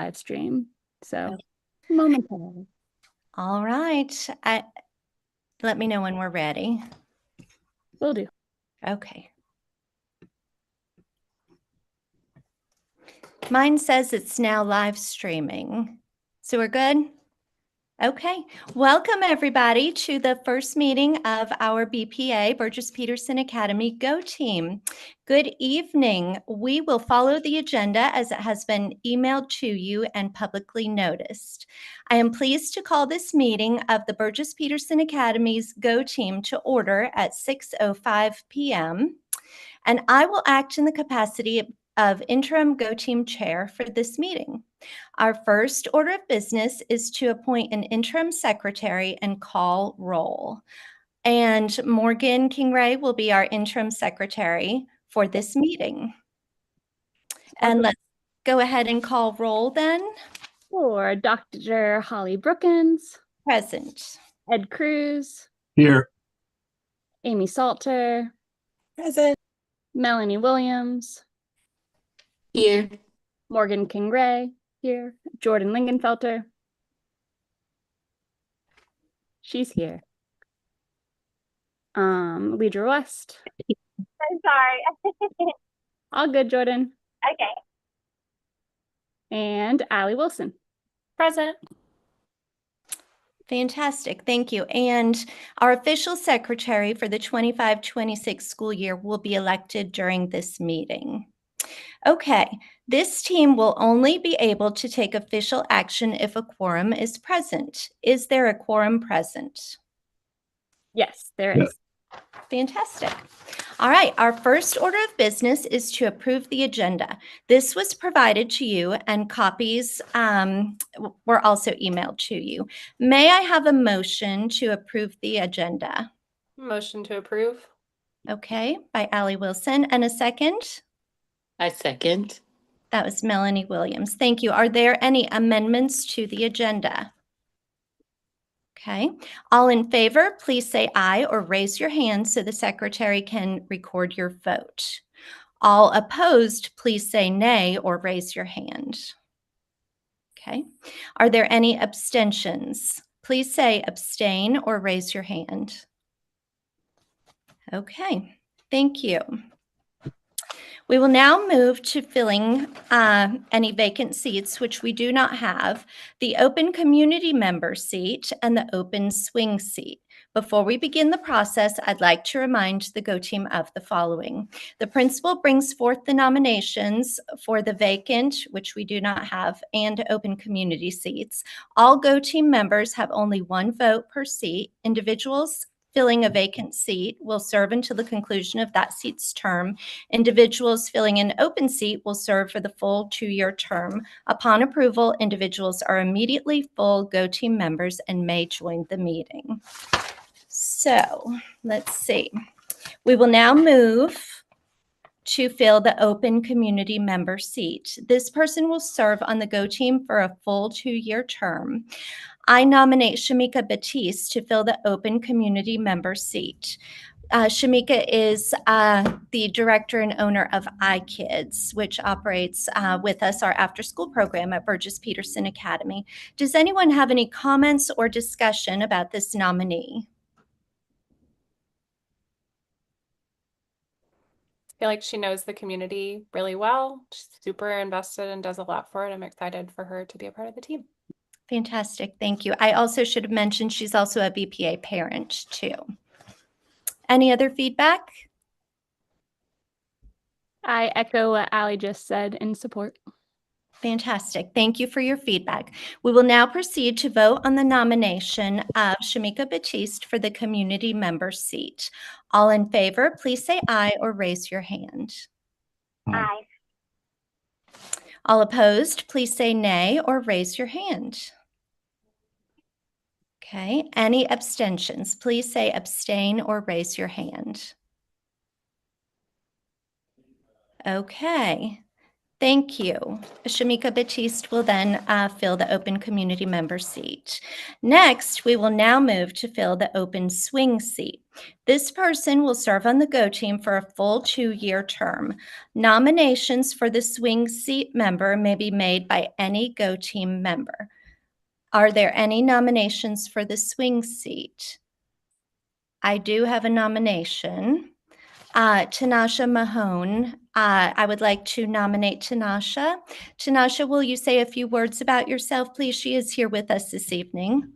live stream. So momentarily. All right. Let me know when we're ready. Will do. Okay. Mine says it's now live streaming. So we're good? Okay. Welcome everybody to the first meeting of our BPA, Burgess-Peterson Academy Go Team. Good evening. We will follow the agenda as it has been emailed to you and publicly noticed. I am pleased to call this meeting of the Burgess-Peterson Academy's Go Team to order at 6:05 p.m. And I will act in the capacity of interim Go Team chair for this meeting. Our first order of business is to appoint an interim secretary and call roll. And Morgan Kingray will be our interim secretary for this meeting. And let's go ahead and call roll then. For Dr. Holly Brookins. Present. Ed Cruz. Here. Amy Salter. Present. Melanie Williams. Here. Morgan Kingray. Here. Jordan Lingenfelter. She's here. Leidra West. I'm sorry. All good, Jordan. Okay. And Allie Wilson. Present. Fantastic. Thank you. And our official secretary for the 25-26 school year will be elected during this meeting. Okay, this team will only be able to take official action if a quorum is present. Is there a quorum present? Yes, there is. Fantastic. All right, our first order of business is to approve the agenda. This was provided to you and copies were also emailed to you. May I have a motion to approve the agenda? Motion to approve. Okay, by Allie Wilson. And a second? I second. That was Melanie Williams. Thank you. Are there any amendments to the agenda? Okay. All in favor, please say aye or raise your hand so the secretary can record your vote. All opposed, please say nay or raise your hand. Okay. Are there any abstentions? Please say abstain or raise your hand. Okay. Thank you. We will now move to filling any vacant seats, which we do not have, the open community member seat and the open swing seat. Before we begin the process, I'd like to remind the Go Team of the following. The principal brings forth the nominations for the vacant, which we do not have, and open community seats. All Go Team members have only one vote per seat. Individuals filling a vacant seat will serve until the conclusion of that seat's term. Individuals filling an open seat will serve for the full 2-year term. Upon approval, individuals are immediately full Go Team members and may join the meeting. So let's see. We will now move to fill the open community member seat. This person will serve on the Go Team for a full 2-year term. I nominate Shamika Batiste to fill the open community member seat. Shamika is the director and owner of iKids, which operates with us our after-school program at Burgess-Peterson Academy. Does anyone have any comments or discussion about this nominee? I feel like she knows the community really well. She's super invested and does a lot for it. I'm excited for her to be a part of the team. Fantastic. Thank you. I also should have mentioned she's also a BPA parent too. Any other feedback? I echo what Allie just said in support. Fantastic. Thank you for your feedback. We will now proceed to vote on the nomination of Shamika Batiste for the community member seat. All in favor, please say aye or raise your hand. Aye. All opposed, please say nay or raise your hand. Okay. Any abstentions? Please say abstain or raise your hand. Okay. Thank you. Shamika Batiste will then fill the open community member seat. Next, we will now move to fill the open swing seat. This person will serve on the Go team for a full 2-year term. Nominations for the swing seat member may be made by any Go team member. Are there any nominations for the swing seat? I do have a nomination. Tanasha Mahone, I would like to nominate Tanasha. Tanasha, will you say a few words about yourself, please? She is here with us this evening.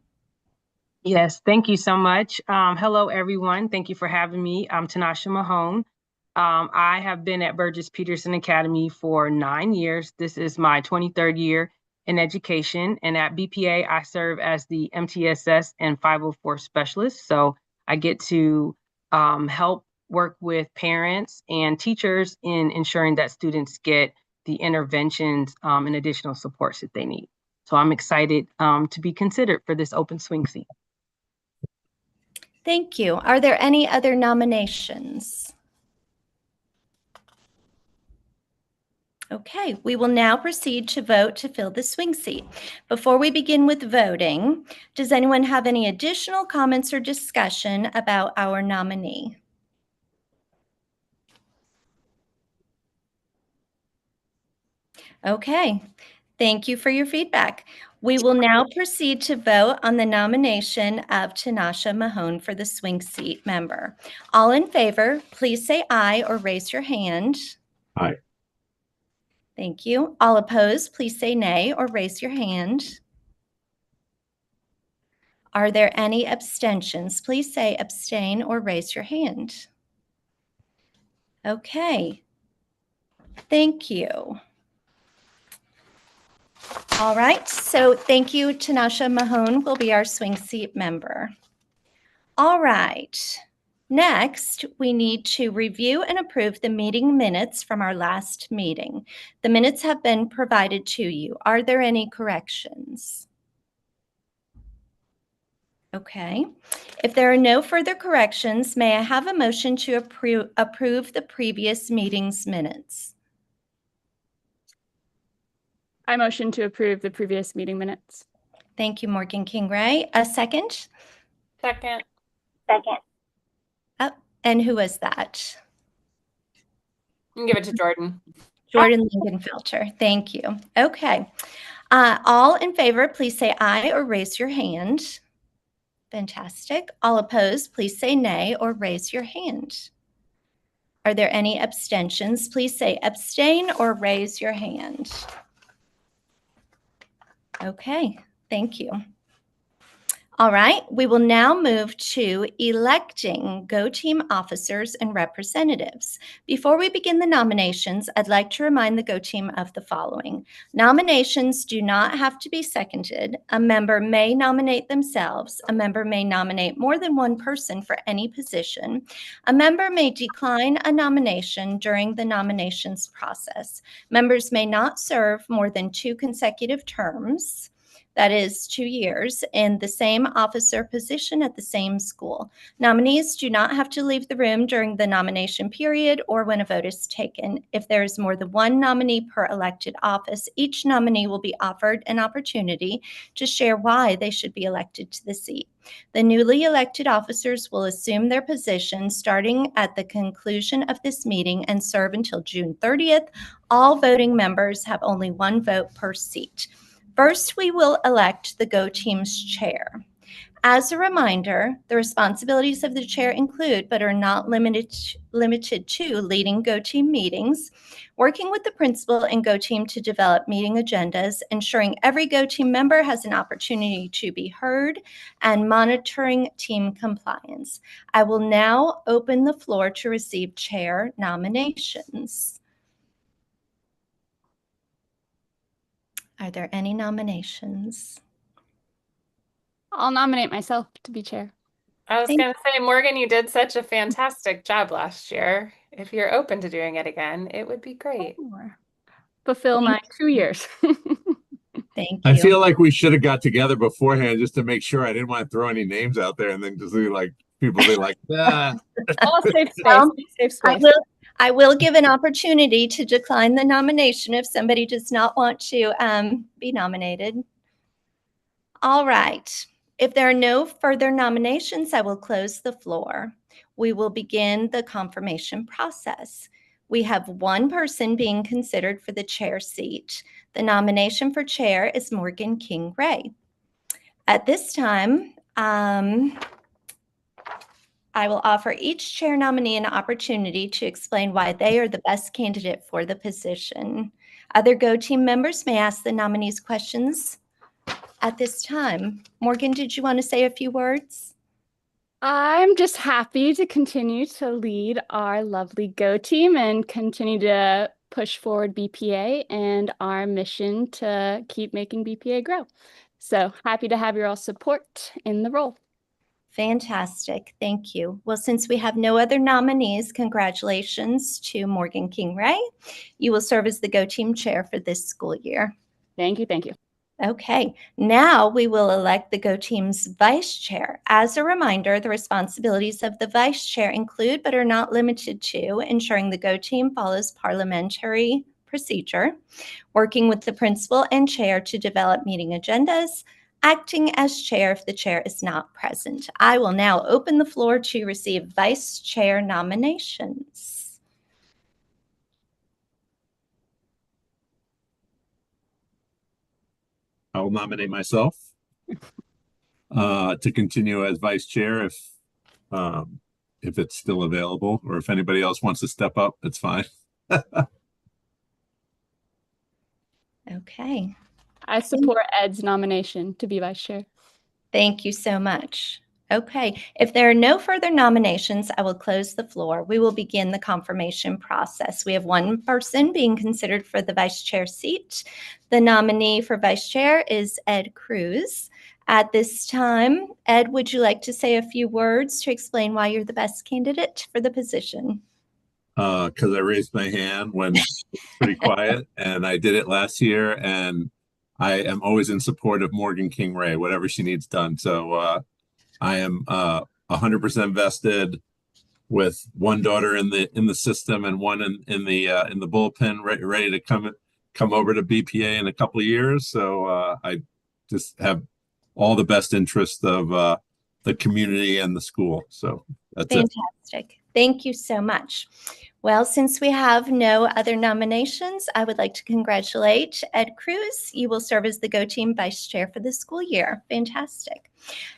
Yes, thank you so much. Hello, everyone. Thank you for having me. I'm Tanasha Mahone. I have been at Burgess-Peterson Academy for 9 years. This is my 23rd year in education. And at BPA, I serve as the MTSS and 504 specialist. So I get to help work with parents and teachers in ensuring that students get the interventions and additional supports that they need. So I'm excited to be considered for this open swing seat. Thank you. Are there any other nominations? Okay, we will now proceed to vote to fill the swing seat. Before we begin with voting, does anyone have any additional comments or discussion about our nominee? Okay, thank you for your feedback. We will now proceed to vote on the nomination of Tanasha Mahone for the swing seat member. All in favor, please say aye or raise your hand. Aye. Thank you. All opposed, please say nay or raise your hand. Are there any abstentions? Please say abstain or raise your hand. Okay. Thank you. All right, so thank you. Tanasha Mahone will be our swing seat member. All right, next we need to review and approve the meeting minutes from our last meeting. The minutes have been provided to you. Are there any corrections? Okay, if there are no further corrections, may I have a motion to approve the previous meeting's minutes? I motion to approve the previous meeting minutes. Thank you, Morgan King-Ray. A second? Second. Second. Oh, and who was that? You can give it to Jordan. Jordan Lingenfelter. Thank you. Okay. All in favor, please say aye or raise your hand. Fantastic. All opposed, please say nay or raise your hand. Are there any abstentions? Please say abstain or raise your hand. Okay, thank you. All right, we will now move to electing Go Team officers and representatives. Before we begin the nominations, I'd like to remind the Go Team of the following. Nominations do not have to be seconded. A member may nominate themselves. A member may nominate more than one person for any position. A member may decline a nomination during the nominations process. Members may not serve more than 2 consecutive terms. That is 2 years, in the same office or position at the same school. Nominees do not have to leave the room during the nomination period or when a vote is taken. If there is more than one nominee per elected office, each nominee will be offered an opportunity to share why they should be elected to the seat. The newly elected officers will assume their position starting at the conclusion of this meeting and serve until June 30th. All voting members have only 1 vote per seat. First, we will elect the Go Team's chair. As a reminder, the responsibilities of the chair include, but are not limited to, leading Go Team meetings, working with the principal and Go Team to develop meeting agendas, ensuring every Go Team member has an opportunity to be heard, and monitoring team compliance. I will now open the floor to receive chair nominations. Are there any nominations? I'll nominate myself to be chair. I was going to say, Morgan, you did such a fantastic job last year. If you're open to doing it again, it would be great. Fulfill my 2 years. Thank you. I feel like we should have got together beforehand just to make sure. I didn't want to throw any names out there and then just be like people be like, nah. All safe space. Well, safe I space. I will give an opportunity to decline the nomination if somebody does not want to be nominated. All right. If there are no further nominations, I will close the floor. We will begin the confirmation process. We have one person being considered for the chair seat. The nomination for chair is Morgan King Ray. At this time, I will offer each chair nominee an opportunity to explain why they are the best candidate for the position. Other Go Team members may ask the nominees questions at this time. Morgan, did you want to say a few words? I'm just happy to continue to lead our lovely Go Team and continue to push forward BPA and our mission to keep making BPA grow. So happy to have your all support in the role. Fantastic. Thank you. Well, since we have no other nominees, congratulations to Morgan King Ray. You will serve as the Go Team chair for this school year. Thank you. Thank you. Okay, now we will elect the Go Team's vice chair. As a reminder, the responsibilities of the vice chair include, but are not limited to, ensuring the Go Team follows parliamentary procedure, working with the principal and chair to develop meeting agendas, acting as chair if the chair is not present. I will now open the floor to receive vice chair nominations. I will nominate myself to continue as vice chair if it's still available, or if anybody else wants to step up, it's fine. Okay, I support Ed's nomination to be vice chair. thank you so much. Okay, if there are no further nominations, I will close the floor. We will begin the confirmation process. We have one person being considered for the vice chair seat. The nominee for vice chair is Ed Cruz. At this time, Ed, would you like to say a few words to explain why you're the best candidate for the position? Because I raised my hand when it's pretty quiet, and I did it last year, and I am always in support of Morgan King Ray, whatever she needs done. So I am 100% vested, with one daughter in the system and one in the bullpen, ready to come over to BPA in a couple of years. So I just have all the best interest of the community and the school. So that's it. Fantastic. Thank you so much. Well, since we have no other nominations, I would like to congratulate Ed Cruz. You will serve as the Go Team vice chair for the school year. Fantastic.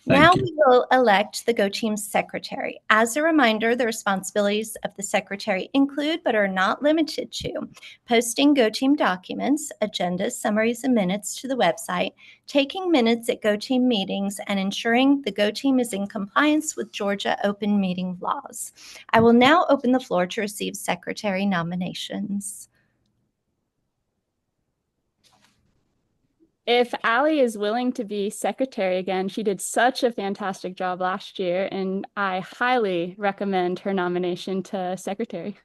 Now you. we will elect the Go Team secretary. As a reminder, the responsibilities of the secretary include, but are not limited to, posting Go Team documents, agendas, summaries, and minutes to the website, taking minutes at Go Team meetings, and ensuring the Go Team is in compliance with Georgia open meeting laws. I will now open the floor to receive secretary nominations. If Allie is willing to be secretary again, she did such a fantastic job last year, and I highly recommend her nomination to secretary.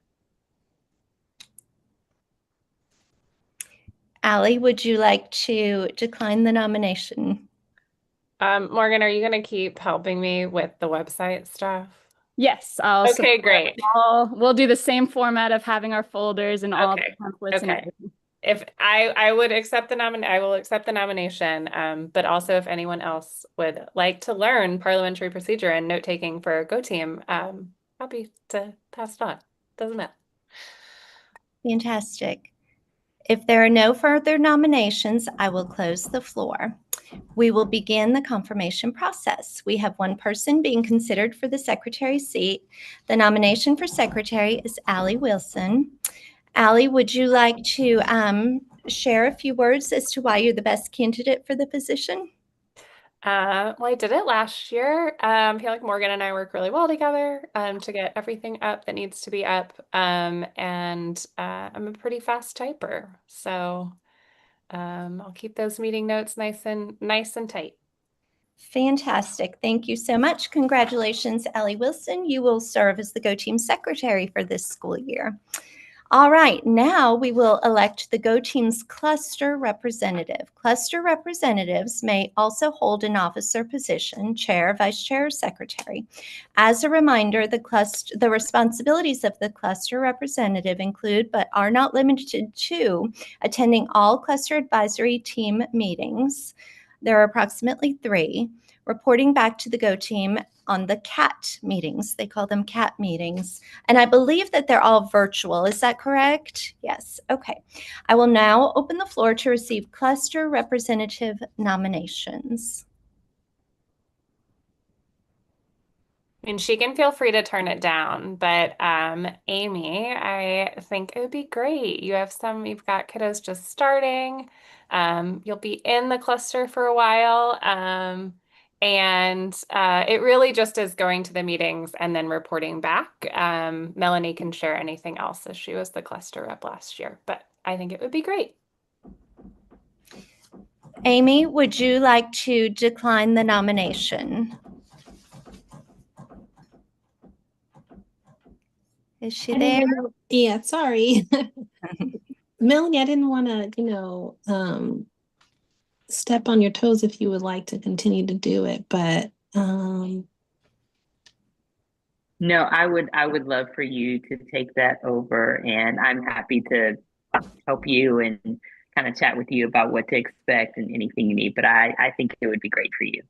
Allie, would you like to decline the nomination? Morgan, are you going to keep helping me with the website stuff? Yes, I'll Okay, great. We'll do the same format of having our folders and all the templates and Okay. everything. If I would accept the I will accept the nomination. But also if anyone else would like to learn parliamentary procedure and note taking for Go Team, happy to pass it on. Doesn't matter. Fantastic. If there are no further nominations, I will close the floor. We will begin the confirmation process. We have one person being considered for the secretary seat. The nomination for secretary is Allie Wilson. Allie, would you like to share a few words as to why you're the best candidate for the position? Well, I did it last year. I feel like Morgan and I work really well together to get everything up that needs to be up. And I'm a pretty fast typer, so I'll keep those meeting notes nice and tight. Fantastic. Thank you so much. Congratulations, Allie Wilson. You will serve as the Go Team secretary for this school year. All right, now we will elect the Go Team's cluster representative. Cluster representatives may also hold an officer position, chair, vice chair, or secretary. As a reminder, the responsibilities of the cluster representative include, but are not limited to, attending all cluster advisory team meetings. There are approximately 3, reporting back to the Go Team on the CAT meetings. They call them CAT meetings. And I believe that they're all virtual. Is that correct? Yes. Okay. I will now open the floor to receive cluster representative nominations. I mean, she can feel free to turn it down, but Amy, I think it would be great. You've got kiddos just starting. You'll be in the cluster for a while. And it really just is going to the meetings and then reporting back. Melanie can share anything else as she was the cluster rep last year, but I think it would be great. Amy, would you like to decline the nomination? Is she there? Yeah, sorry. Melanie, I didn't want to, step on your toes if you would like to continue to do it, but No, I would love for you to take that over, and I'm happy to help you and kind of chat with you about what to expect and anything you need. But I think it would be great for you.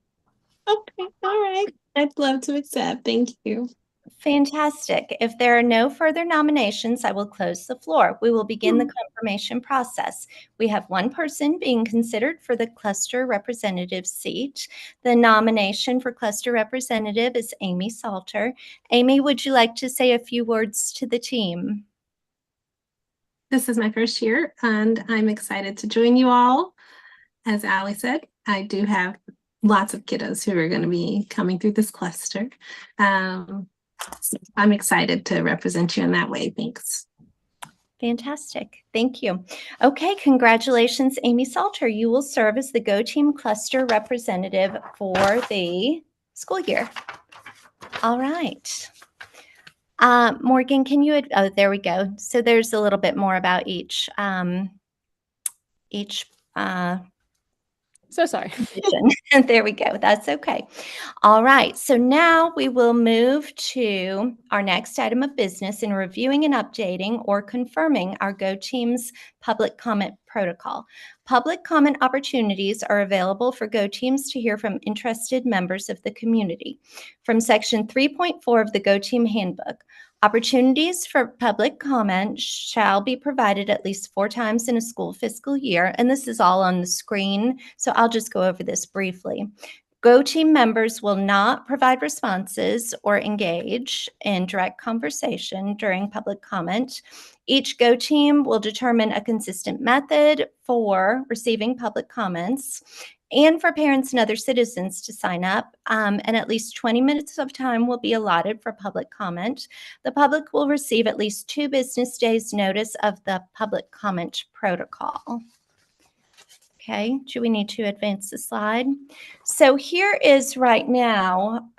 okay, all right. I'd love to accept. Thank you. Fantastic. If there are no further nominations, I will close the floor. We will begin the confirmation process. We have one person being considered for the cluster representative seat. The nomination for cluster representative is Amy Salter. Amy, would you like to say a few words to the team? This is my first year, and I'm excited to join you all. As Allie said, I do have lots of kiddos who are going to be coming through this cluster. So I'm excited to represent you in that way. Thanks. Fantastic. Thank you. Okay, congratulations, Amy Salter. You will serve as the Go Team cluster representative for the school year. All right. Morgan, can you, oh, there we go. So there's a little bit more about each So sorry. There we go. That's okay. All right. So now we will move to our next item of business in reviewing and updating or confirming our Go Team's public comment protocol. Public comment opportunities are available for Go Teams to hear from interested members of the community. From Section 3.4 of the Go Team Handbook, opportunities for public comment shall be provided at least 4 times in a school fiscal year, and this is all on the screen, so I'll just go over this briefly. Go Team members will not provide responses or engage in direct conversation during public comment. Each Go Team will determine a consistent method for receiving public comments and for parents and other citizens to sign up, and at least 20 minutes of time will be allotted for public comment. The public will receive at least 2 business days notice of the public comment protocol. Okay, do we need to advance the slide? So here is right now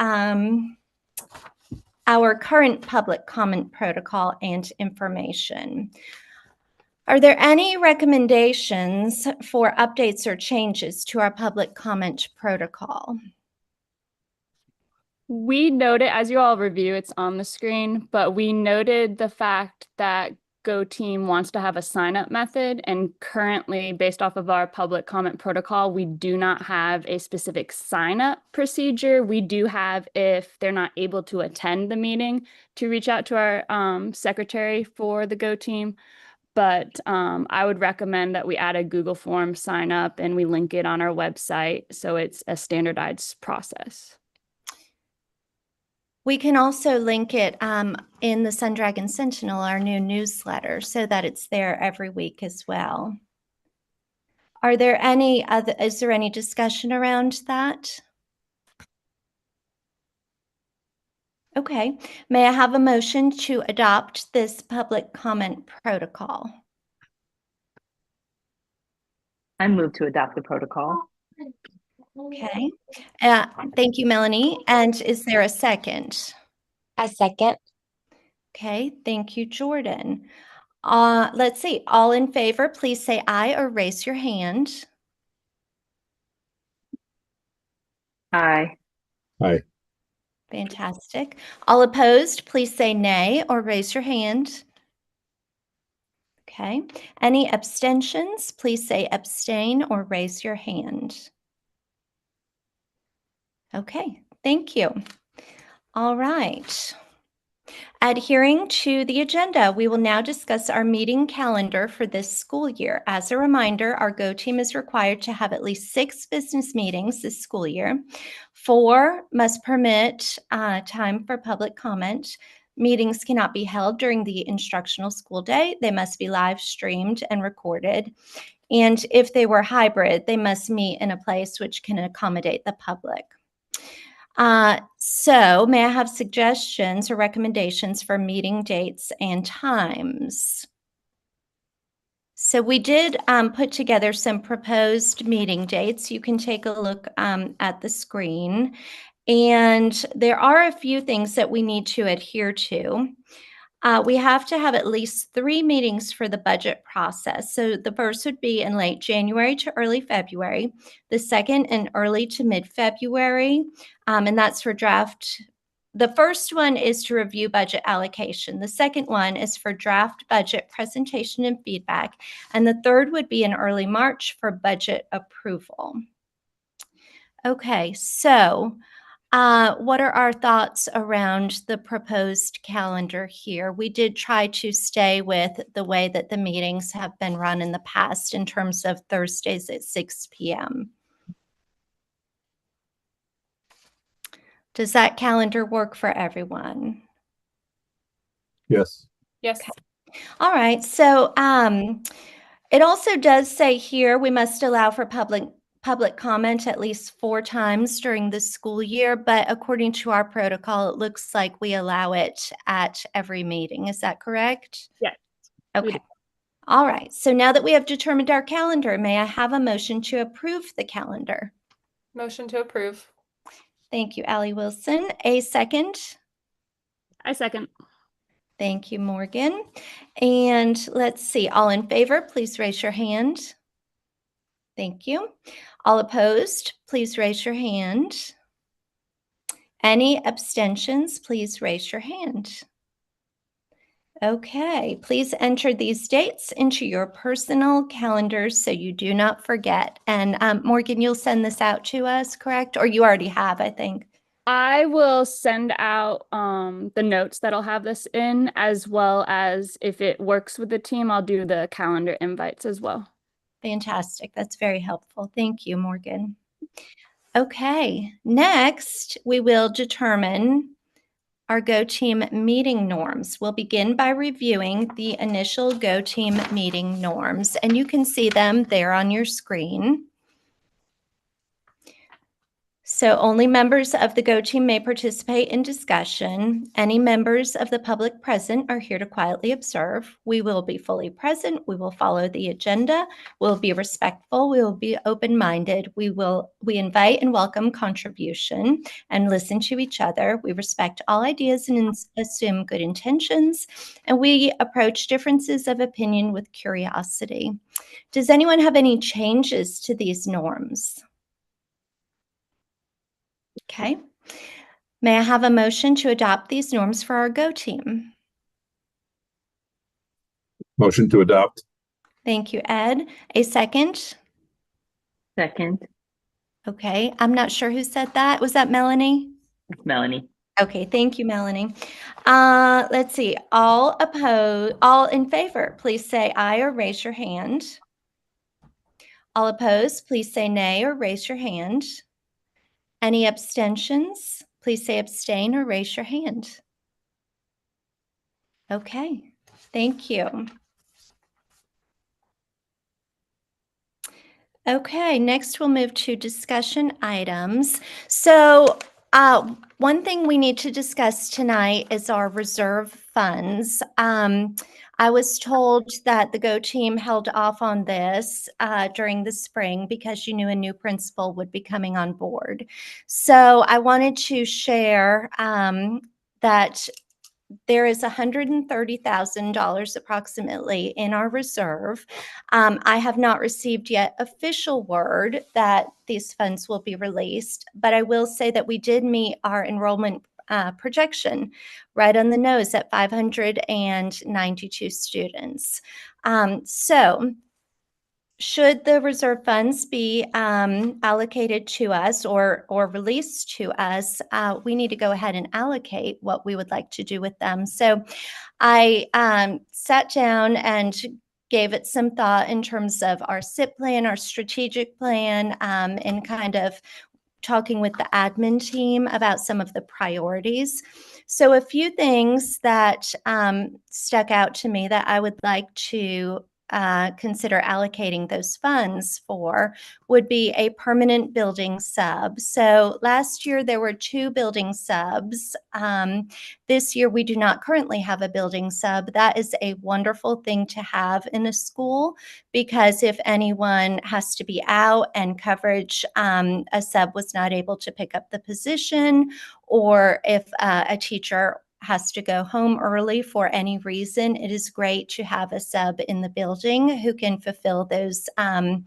our current public comment protocol and information. Are there any recommendations for updates or changes to our public comment protocol? We noted, as you all review, it's on the screen, but we noted the fact that Go Team wants to have a sign-up method, and currently, based off of our public comment protocol, we do not have a specific sign-up procedure. We do have, if they're not able to attend the meeting, to reach out to our secretary for the Go Team. But I would recommend that we add a Google form sign up and we link it on our website so it's a standardized process. We can also link it in the Sun Dragon Sentinel, our new newsletter, so that it's there every week as well. Is there any discussion around that? Okay, may I have a motion to adopt this public comment protocol? I move to adopt the protocol. Okay, thank you, Melanie. And is there a second? A second. Okay, thank you, Jordan. Let's see, all in favor, please say aye or raise your hand. Aye. Aye. Fantastic. All opposed, please say nay or raise your hand. Okay. Any abstentions, please say abstain or raise your hand. Okay, thank you. All right. Adhering to the agenda, we will now discuss our meeting calendar for this school year. As a reminder, our GO team is required to have at least 6 business meetings this school year. 4 must permit time for public comment. Meetings cannot be held during the instructional school day. They must be live streamed and recorded. And if they were hybrid, they must meet in a place which can accommodate the public. So may I have suggestions or recommendations for meeting dates and times? So we did put together some proposed meeting dates. You can take a look at the screen. And there are a few things that we need to adhere to. We have to have at least 3 meetings for the budget process. So the first would be in late January to early February, the second in early to mid-February, and that's for draft. The first one is to review budget allocation. The second one is for draft budget presentation and feedback. And the third would be in early March for budget approval. Okay, so what are our thoughts around the proposed calendar here? We did try to stay with the way that the meetings have been run in the past in terms of Thursdays at 6 p.m. Does that calendar work for everyone? Yes. Yes. Okay. All right. So it also does say here we must allow for public comment at least 4 times during the school year, but according to our protocol, it looks like we allow it at every meeting. Is that correct? Yes. Okay. All right. So now that we have determined our calendar, may I have a motion to approve the calendar? Motion to approve. Thank you, Allie Wilson. A second? I second. Thank you, Morgan. And let's see, all in favor, please raise your hand. Thank you. All opposed, please raise your hand. Any abstentions, please raise your hand. Okay, please enter these dates into your personal calendars so you do not forget. And Morgan, you'll send this out to us, correct? Or you already have, I think. I will send out the notes that'll have this in, as well as if it works with the team, I'll do the calendar invites as well. Fantastic. That's very helpful. Thank you, Morgan. Okay, next we will determine our GO team meeting norms. We'll begin by reviewing the initial GO team meeting norms, and you can see them there on your screen. So only members of the GO team may participate in discussion. Any members of the public present are here to quietly observe. We will be fully present. We will follow the agenda. We'll be respectful. We will be open-minded. We invite and welcome contribution and listen to each other. We respect all ideas and assume good intentions. And we approach differences of opinion with curiosity. Does anyone have any changes to these norms? Okay. May I have a motion to adopt these norms for our GO team? Motion to adopt. Thank you, Ed. A second? Second. Okay. I'm not sure who said that. Was that Melanie? It's Melanie. Okay. Thank you, Melanie. Let's see. All in favor, please say aye or raise your hand. All opposed, please say nay or raise your hand. Any abstentions? Please say abstain or raise your hand. Okay, thank you. Okay, next we'll move to discussion items. So one thing we need to discuss tonight is our reserve funds. I was told that the GO team held off on this during the spring because you knew a new principal would be coming on board. So I wanted to share that there is $130,000 approximately in our reserve. I have not received yet official word that these funds will be released, but I will say that we did meet our enrollment projection right on the nose at 592 students. So should the reserve funds be allocated to us or released to us, we need to go ahead and allocate what we would like to do with them. So I sat down and gave it some thought in terms of our SIP plan, our strategic plan, and kind of talking with the admin team about some of the priorities. So a few things that stuck out to me that I would like to consider allocating those funds for would be a permanent building sub. So last year there were 2 building subs. This year we do not currently have a building sub. That is a wonderful thing to have in a school, because if anyone has to be out and coverage, a sub was not able to pick up the position, or if a teacher has to go home early for any reason, it is great to have a sub in the building who can fulfill those, the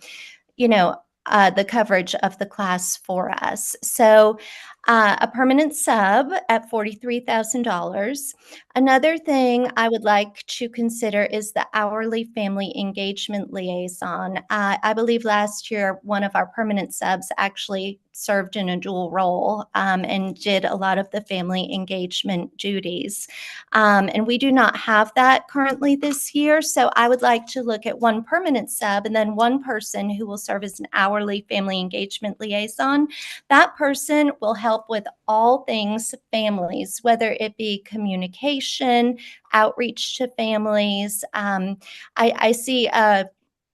coverage of the class for us. So a permanent sub at $43,000. Another thing I would like to consider is the hourly family engagement liaison. I believe last year one of our permanent subs actually served in a dual role and did a lot of the family engagement duties. And we do not have that currently this year. So I would like to look at one permanent sub and then one person who will serve as an hourly family engagement liaison. That person will help with all things families, whether it be communication, outreach to families. I see a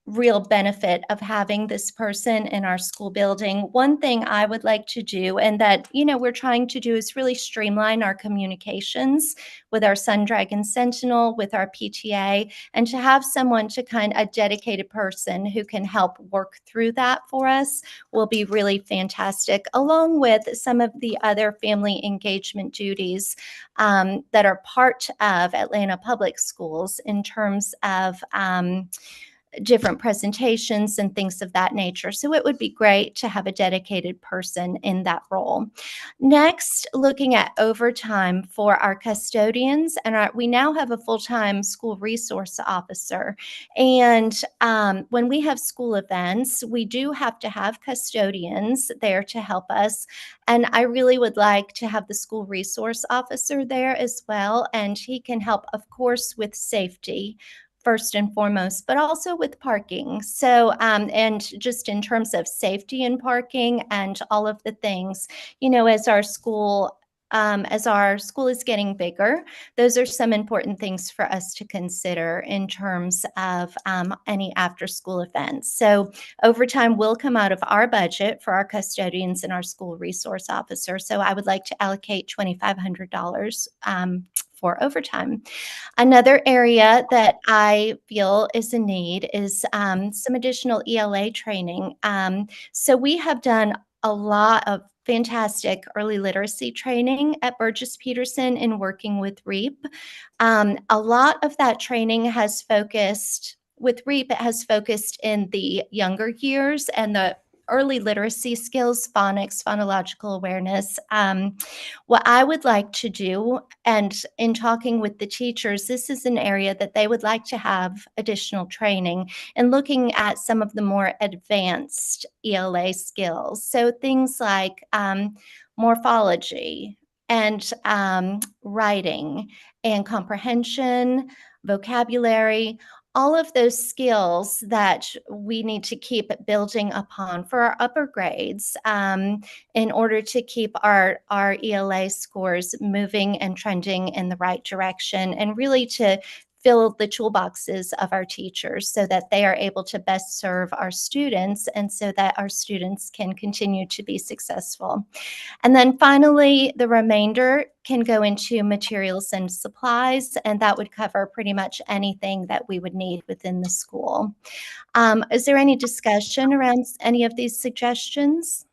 real benefit of having this person in our school building. One thing I would like to do, and that, we're trying to do, is really streamline our communications with our Sun Dragon Sentinel, with our PTA, and to have someone a dedicated person who can help work through that for us will be really fantastic, along with some of the other family engagement duties that are part of Atlanta Public Schools in terms of different presentations and things of that nature. So it would be great to have a dedicated person in that role. Next, looking at overtime for our custodians, and we now have a full-time school resource officer. And when we have school events, we do have to have custodians there to help us. And I really would like to have the school resource officer there as well. And he can help, of course, with safety first and foremost, but also with parking. So, and just in terms of safety and parking and all of the things, as our school is getting bigger, those are some important things for us to consider in terms of any after-school events. So overtime will come out of our budget for our custodians and our school resource officer. So I would like to allocate $2,500 for overtime. Another area that I feel is a need is some additional ELA training. So we have done a lot of fantastic early literacy training at Burgess-Peterson in working with REAP. A lot of that training has focused, with REAP, it has focused in the younger years and the early literacy skills, phonics, phonological awareness. What I would like to do, and in talking with the teachers, this is an area that they would like to have additional training and looking at some of the more advanced ELA skills. So things like morphology and writing and comprehension, vocabulary, all of those skills that we need to keep building upon for our upper grades in order to keep our ELA scores moving and trending in the right direction, and really to fill the toolboxes of our teachers so that they are able to best serve our students and so that our students can continue to be successful. And then finally, the remainder can go into materials and supplies, and that would cover pretty much anything that we would need within the school. Is there any discussion around any of these suggestions?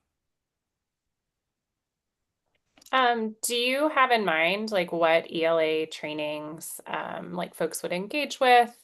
Do you have in mind like what ELA trainings like folks would engage with,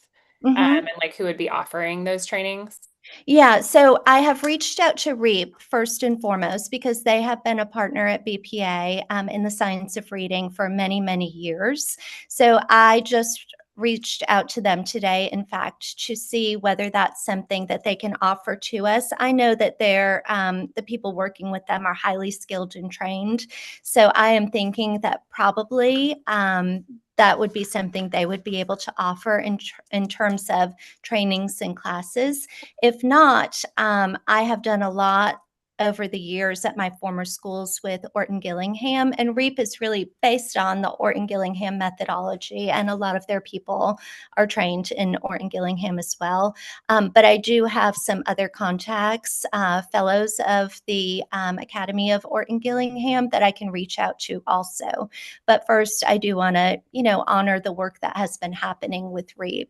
and like who would be offering those trainings? Yeah, so I have reached out to REAP first and foremost because they have been a partner at BPA in the science of reading for many, many years. So I just reached out to them today, in fact, to see whether that's something that they can offer to us. I know that they're the people working with them are highly skilled and trained. So I am thinking that probably that would be something they would be able to offer in terms of trainings and classes. If not, I have done a lot over the years at my former schools with Orton Gillingham, and REAP is really based on the Orton Gillingham methodology, and a lot of their people are trained in Orton Gillingham as well. But I do have some other contacts, fellows of the Academy of Orton Gillingham that I can reach out to also. But first, I do want to, honor the work that has been happening with REAP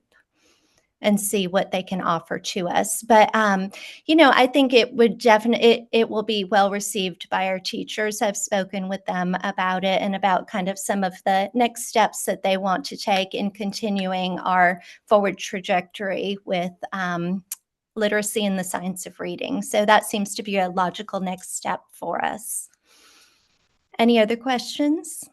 and see what they can offer to us. But I think it would definitely it will be well received by our teachers. I've spoken with them about it and about kind of some of the next steps that they want to take in continuing our forward trajectory with literacy and the science of reading. So that seems to be a logical next step for us. Any other questions?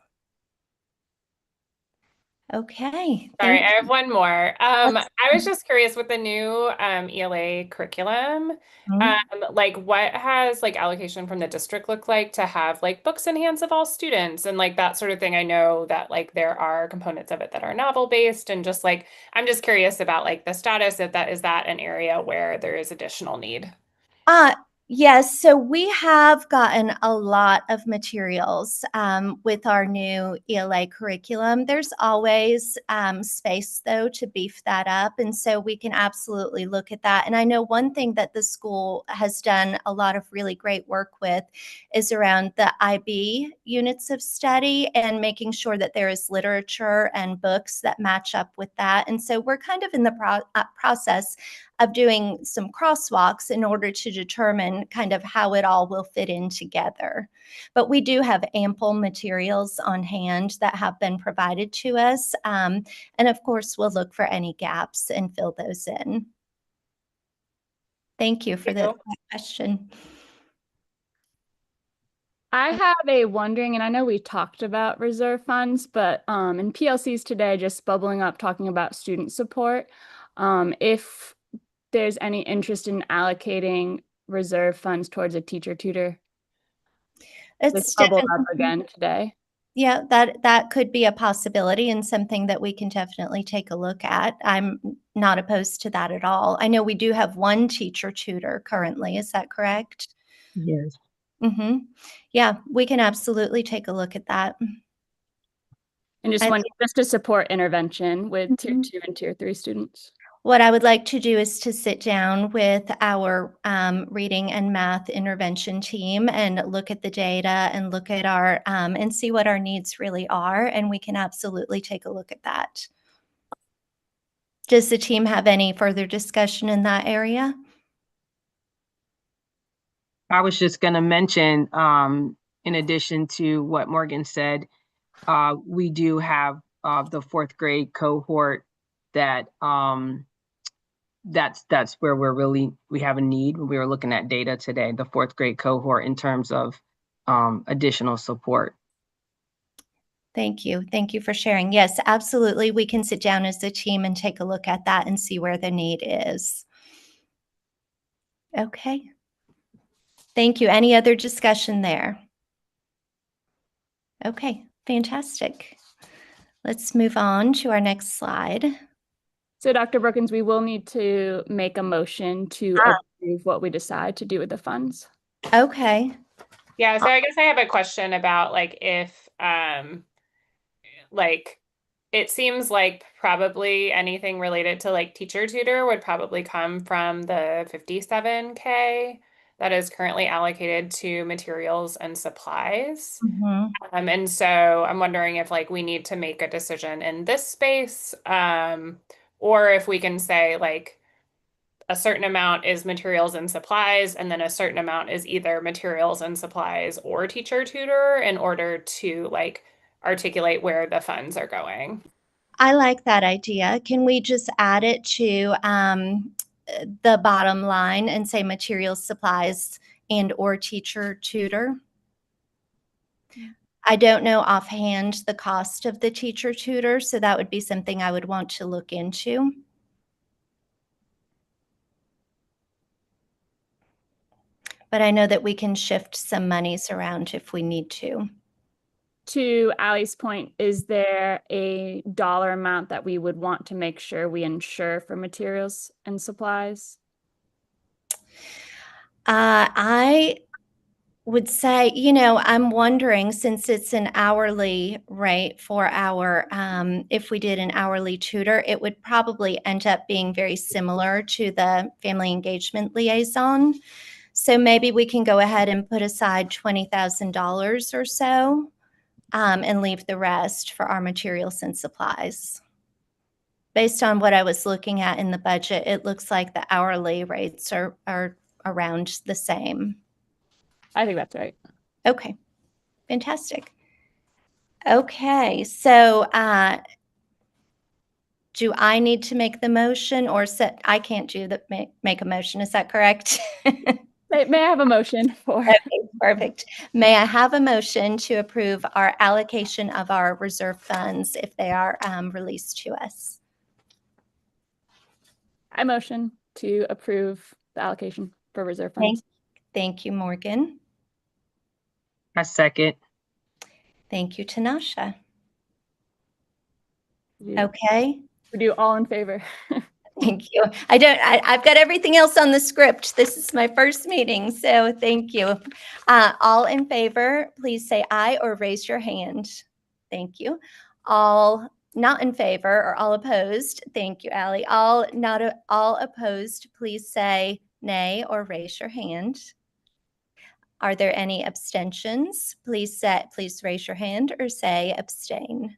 Okay. Sorry, Thank I have you. one more. Let's- I was just curious with the new ELA curriculum, Mhm. like what has like allocation from the district look like to have like books in hands of all students and like that sort of thing. I know that like there are components of it that are novel based and just like I'm just curious about like the status if that is that an area where there is additional need. Uh, yes, so we have gotten a lot of materials with our new ELA curriculum. There's always space, though, to beef that up. And so we can absolutely look at that. And I know one thing that the school has done a lot of really great work with is around the IB units of study and making sure that there is literature and books that match up with that. And so we're kind of in the process of doing some crosswalks in order to determine kind of how it all will fit in together. But we do have ample materials on hand that have been provided to us. And of course, we'll look for any gaps and fill those in. Thank you for the question. I have a wondering, and I know we talked about reserve funds, but in PLCs today, just bubbling up talking about student support, if there's any interest in allocating reserve funds towards a teacher tutor. This It's bubbled up definitely, again today. yeah, that could be a possibility and something that we can definitely take a look at. I'm not opposed to that at all. I know we do have one teacher tutor currently. Is that correct? Yes. Mm-hmm. Yeah, we can absolutely take a look at that. And just I one, just to support intervention with tier Mhm. 2 and tier 3 students. What I would like to do is to sit down with our reading and math intervention team and look at the data and look at our and see what our needs really are, and we can absolutely take a look at that. Does the team have any further discussion in that area? I was just going to mention, in addition to what Morgan said, we do have the fourth grade cohort that that's where we have a need. We were looking at data today, the fourth grade cohort in terms of additional support. Thank you. Thank you for sharing. Yes, absolutely. We can sit down as a team and take a look at that and see where the need is. Okay. Thank you. Any other discussion there? Okay, fantastic. Let's move on to our next slide. So Dr. Brookins, we will need to make a motion to approve what we decide to do with the funds. Okay. Yeah, so I guess I have a question about like if like it seems like probably anything related to like teacher tutor would probably come from the 57K that is currently allocated to materials and supplies. Mhm. And so I'm wondering if like we need to make a decision in this space, or if we can say like a certain amount is materials and supplies, and then a certain amount is either materials and supplies or teacher tutor in order to like articulate where the funds are going. I like that idea. Can we just add it to the bottom line and say materials, supplies, and or teacher tutor? I don't know offhand the cost of the teacher tutor, so that would be something I would want to look into. But I know that we can shift some monies around if we need to. To Allie's point, is there a dollar amount that we would want to make sure we insure for materials and supplies? I would say, you know, I'm wondering, since it's an hourly rate for our, if we did an hourly tutor, it would probably end up being very similar to the family engagement liaison. So maybe we can go ahead and put aside $20,000 or so and leave the rest for our materials and supplies. Based on what I was looking at in the budget, it looks like the hourly rates are around the same. I think that's right. Okay, fantastic. Okay, so do I need to make the motion or set? I can't do the make a motion. Is that correct? May I have a motion for? Okay, perfect. May I have a motion to approve our allocation of our reserve funds if they are released to us? I motion to approve the allocation for reserve funds. Thank you, Morgan. I second. Thank you, Tanasha. Yeah. Okay. We do all in favor. Thank you. I've got everything else on the script. This is my first meeting, so thank you. All in favor, please say aye or raise your hand. Thank you. All not in favor or all opposed. Thank you, Allie. All opposed, please say nay or raise your hand. Are there any abstentions? Please raise your hand or say abstain.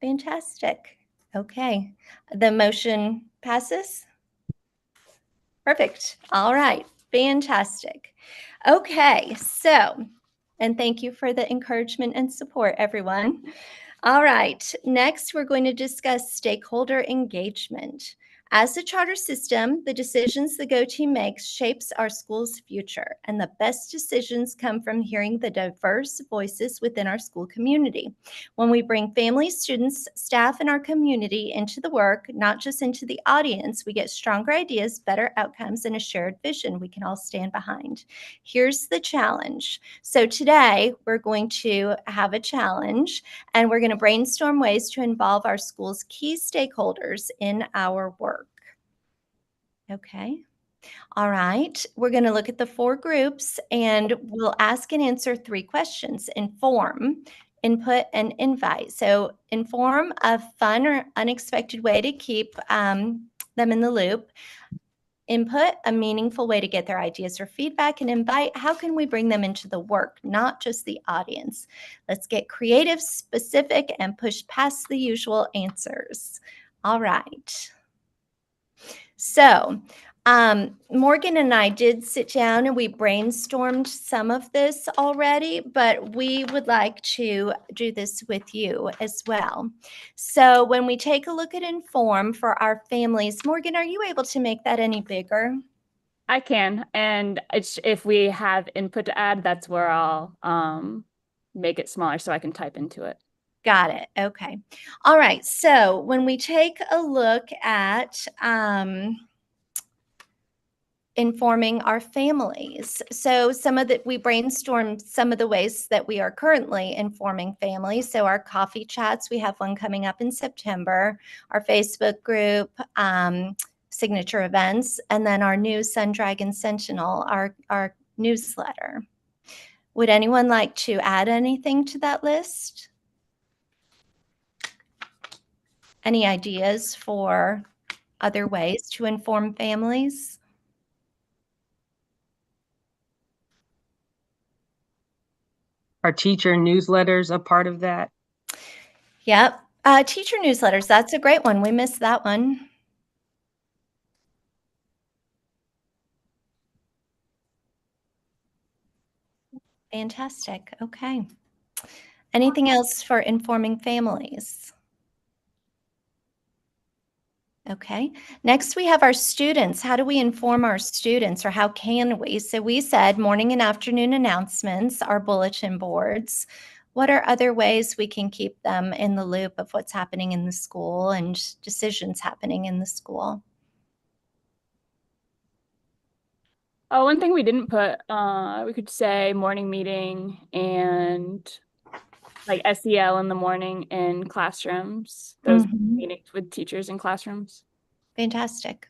Fantastic. Okay. The motion passes. Perfect. All right. Fantastic. Okay. So, and thank you for the encouragement and support, everyone. All right. Next, we're going to discuss stakeholder engagement. As the charter system, the decisions the Go team makes shapes our school's future, and the best decisions come from hearing the diverse voices within our school community. When we bring families, students, staff, and our community into the work, not just into the audience, we get stronger ideas, better outcomes, and a shared vision we can all stand behind. Here's the challenge. So today, we're going to have a challenge, and we're going to brainstorm ways to involve our school's key stakeholders in our work. Okay. All right. We're going to look at the 4 groups and we'll ask and answer 3 questions. Inform, input, and invite. So inform, a fun or unexpected way to keep them in the loop. Input, a meaningful way to get their ideas or feedback. And invite, how can we bring them into the work, not just the audience? Let's get creative, specific, and push past the usual answers. All right. So Morgan and I did sit down and we brainstormed some of this already, but we would like to do this with you as well. So when we take a look at Inform for our families, Morgan, are you able to make that any bigger? I can, and if we have input to add, that's where I'll make it smaller so I can type into it. Got it. Okay. All right. So when we take a look at informing our families, so we brainstormed some of the ways that we are currently informing families. So our coffee chats, we have one coming up in September, our Facebook group, signature events, and then our new Sun Dragon Sentinel, our newsletter. Would anyone like to add anything to that list? Any ideas for other ways to inform families? Are teacher newsletters a part of that? Yep. Teacher newsletters, that's a great one. We missed that one. Fantastic. Okay. Anything else for informing families? Okay. Next, we have our students. How do we inform our students, or how can we? So we said morning and afternoon announcements, our bulletin boards. What are other ways we can keep them in the loop of what's happening in the school and decisions happening in the school? Oh, one thing we didn't put, we could say morning meeting and like SEL in the morning in classrooms, those Mhm. meetings with teachers in classrooms. Fantastic.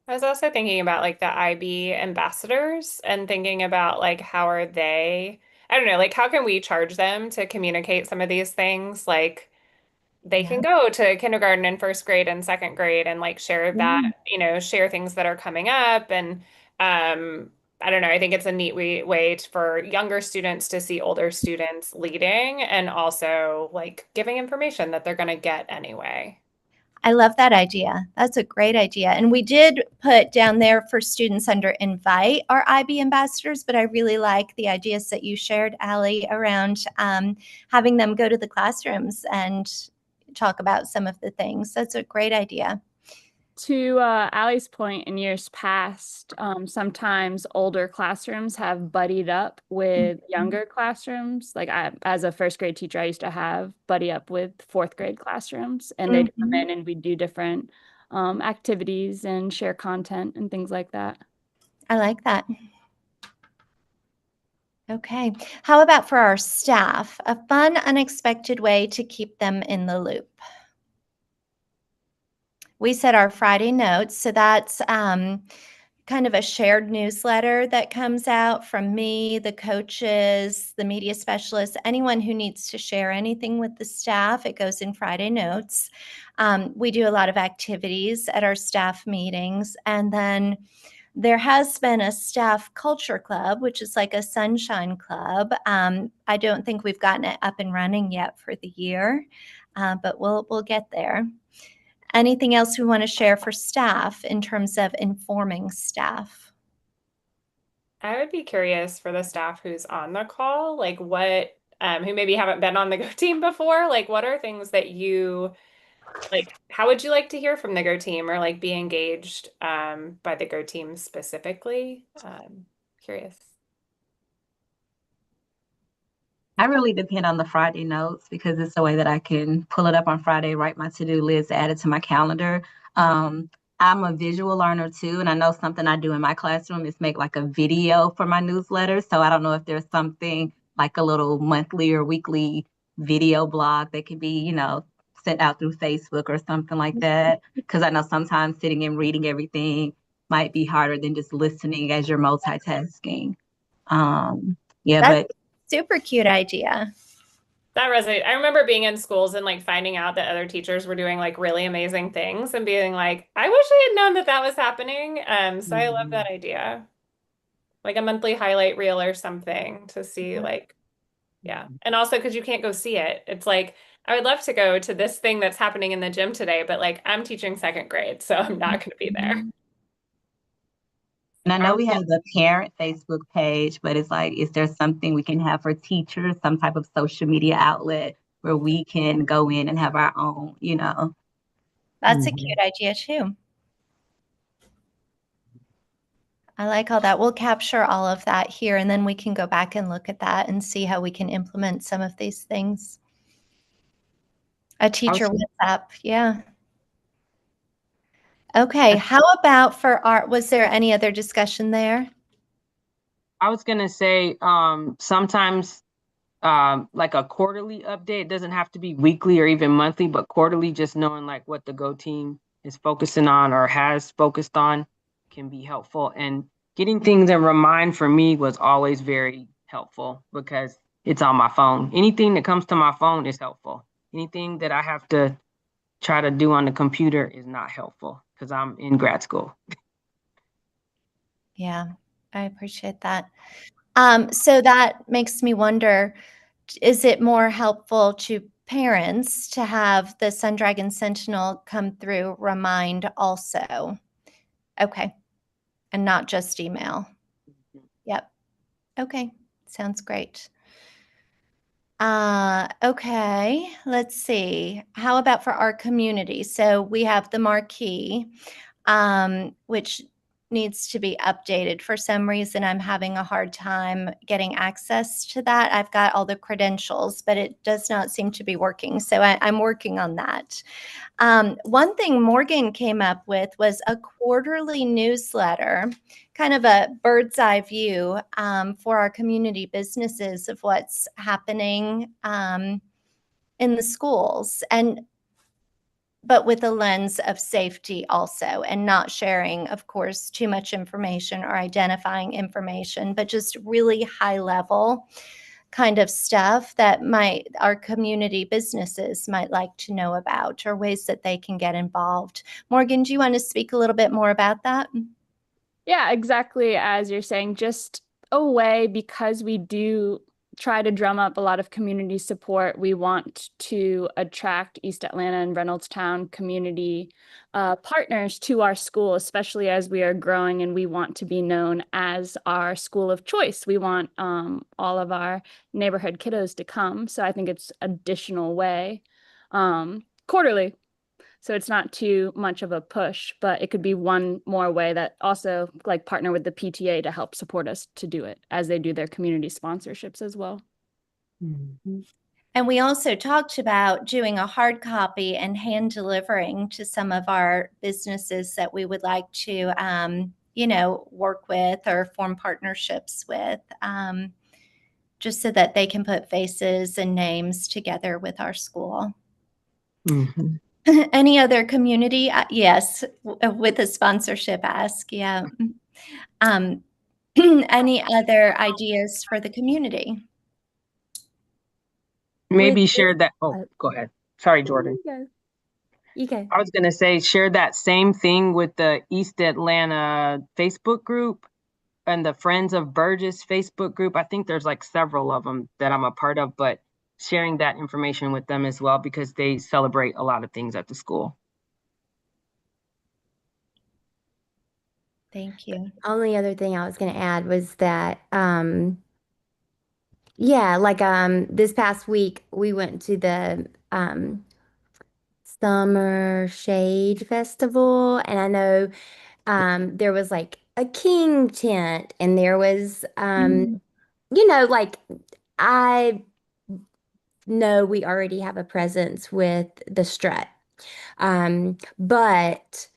I was also thinking about like the IB ambassadors and thinking about like how are they, I don't know, like how can we charge them to communicate some of these things? Like they Yeah. can go to kindergarten and first grade and second grade and like share that, share things that are coming up. And I don't know, I think it's a neat way for younger students to see older students leading and also like giving information that they're going to get anyway. I love that idea. That's a great idea. And we did put down there for students under invite our IB ambassadors, but I really like the ideas that you shared, Allie, around having them go to the classrooms and talk about some of the things. That's a great idea. To Allie's point, in years past, sometimes older classrooms have buddied up with younger classrooms. Like as a first grade teacher, I used to have buddy up with fourth grade classrooms, and they'd come in and we'd do different activities and share content and things like that. I like that. Okay. How about for our staff? A fun, unexpected way to keep them in the loop. We said our Friday notes. So that's kind of a shared newsletter that comes out from me, the coaches, the media specialists, anyone who needs to share anything with the staff. It goes in Friday notes. We do a lot of activities at our staff meetings. And then there has been a staff culture club, which is like a sunshine club. I don't think we've gotten it up and running yet for the year, but we'll get there. Anything else we want to share for staff in terms of informing staff? I would be curious for the staff who's on the call, like what, who maybe haven't been on the Go team before, like what are things that you, like, how would you like to hear from the Go team or like be engaged by the Go team specifically? Curious. I really depend on the Friday notes because it's the way that I can pull it up on Friday, write my to-do list, add it to my calendar. I'm a visual learner too, and I know something I do in my classroom is make like a video for my newsletter. So I don't know if there's something like a little monthly or weekly video blog that could be, sent out through Facebook or something like that. Because I know sometimes sitting and reading everything might be harder than just listening as you're multitasking. Yeah, That's but super cute idea. That resonates. I remember being in schools and like finding out that other teachers were doing like really amazing things and being like, I wish I had known that that was happening. So I love that idea. Like a monthly highlight reel or something to see like, yeah. And also because you can't go see it. It's like, I would love to go to this thing that's happening in the gym today, but like I'm teaching second grade, so I'm not going to be there. And I know we have the parent Facebook page, but it's like, is there something we can have for teachers, some type of social media outlet where we can go in and have our own, That's a cute idea too. I like all that. We'll capture all of that here, and then we can go back and look at that and see how we can implement some of these things. A teacher WhatsApp, yeah. Okay, how about for was there any other discussion there? I was gonna say, sometimes like a quarterly update. It doesn't have to be weekly or even monthly, but quarterly, just knowing like what the Go team is focusing on or has focused on can be helpful. And getting things in remind for me was always very helpful because it's on my phone. Anything that comes to my phone is helpful. Anything that I have to try to do on the computer is not helpful because I'm in grad school. Yeah, I appreciate that. So that makes me wonder, is it more helpful to parents to have the Sun Dragon Sentinel come through remind also? Okay. And not just email. Yep. Okay. Sounds great. Okay, let's see. How about for our community? So we have the marquee, which needs to be updated. For some reason, I'm having a hard time getting access to that. I've got all the credentials, but it does not seem to be working. So I'm working on that. One thing Morgan came up with was a quarterly newsletter, kind of a bird's eye view for our community businesses of what's happening in the schools, but with a lens of safety also, and not sharing, of course, too much information or identifying information, but just really high level kind of stuff that our community businesses might like to know about, or ways that they can get involved. Morgan, do you want to speak a little bit more about that? Yeah, exactly as you're saying, just a way, because we do try to drum up a lot of community support. We want to attract East Atlanta and Reynoldstown community partners to our school, especially as we are growing and we want to be known as our school of choice. We want all of our neighborhood kiddos to come. So I think it's additional way quarterly. So it's not too much of a push, but it could be one more way that also like partner with the PTA to help support us to do it as they do their community sponsorships as well. Mm-hmm. And we also talked about doing a hard copy and hand delivering to some of our businesses that we would like to, work with or form partnerships with, just so that they can put faces and names together with our school. Mm-hmm. Any other community? Yes, with a sponsorship ask. Yeah. Any other ideas for the community? Maybe share that. Oh, go ahead. Sorry, Jordan. You go. I was going to say, share that same thing with the East Atlanta Facebook group and the Friends of Burgess Facebook group. I think there's like several of them that I'm a part of, but sharing that information with them as well, because they celebrate a lot of things at the school. Thank you. Only other thing I was going to add was that, this past week we went to the Summer Shade Festival, and I know there was like a king tent, and there was, I know we already have a presence with the strut, but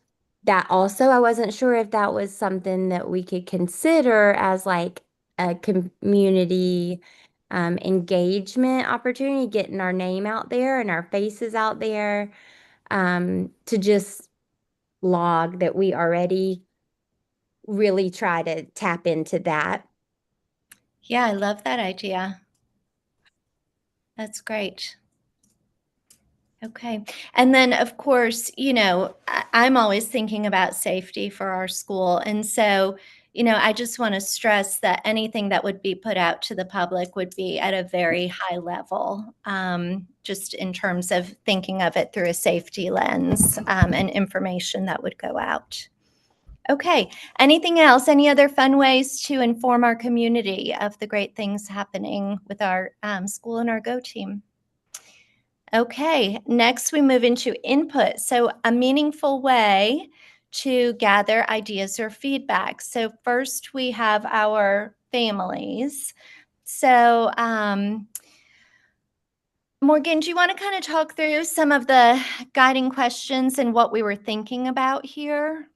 that also, I wasn't sure if that was something that we could consider as like a community engagement opportunity, getting our name out there and our faces out there, to just log that we already really try to tap into that. Yeah, I love that idea. That's great. Okay. And then, of course, I'm always thinking about safety for our school. And so, I just want to stress that anything that would be put out to the public would be at a very high level, just in terms of thinking of it through a safety lens, and information that would go out. Okay. Anything else? Any other fun ways to inform our community of the great things happening with our school and our Go team? Okay, next we move into input. So a meaningful way to gather ideas or feedback. So first we have our families. So Morgan, do you want to kind of talk through some of the guiding questions and what we were thinking about here?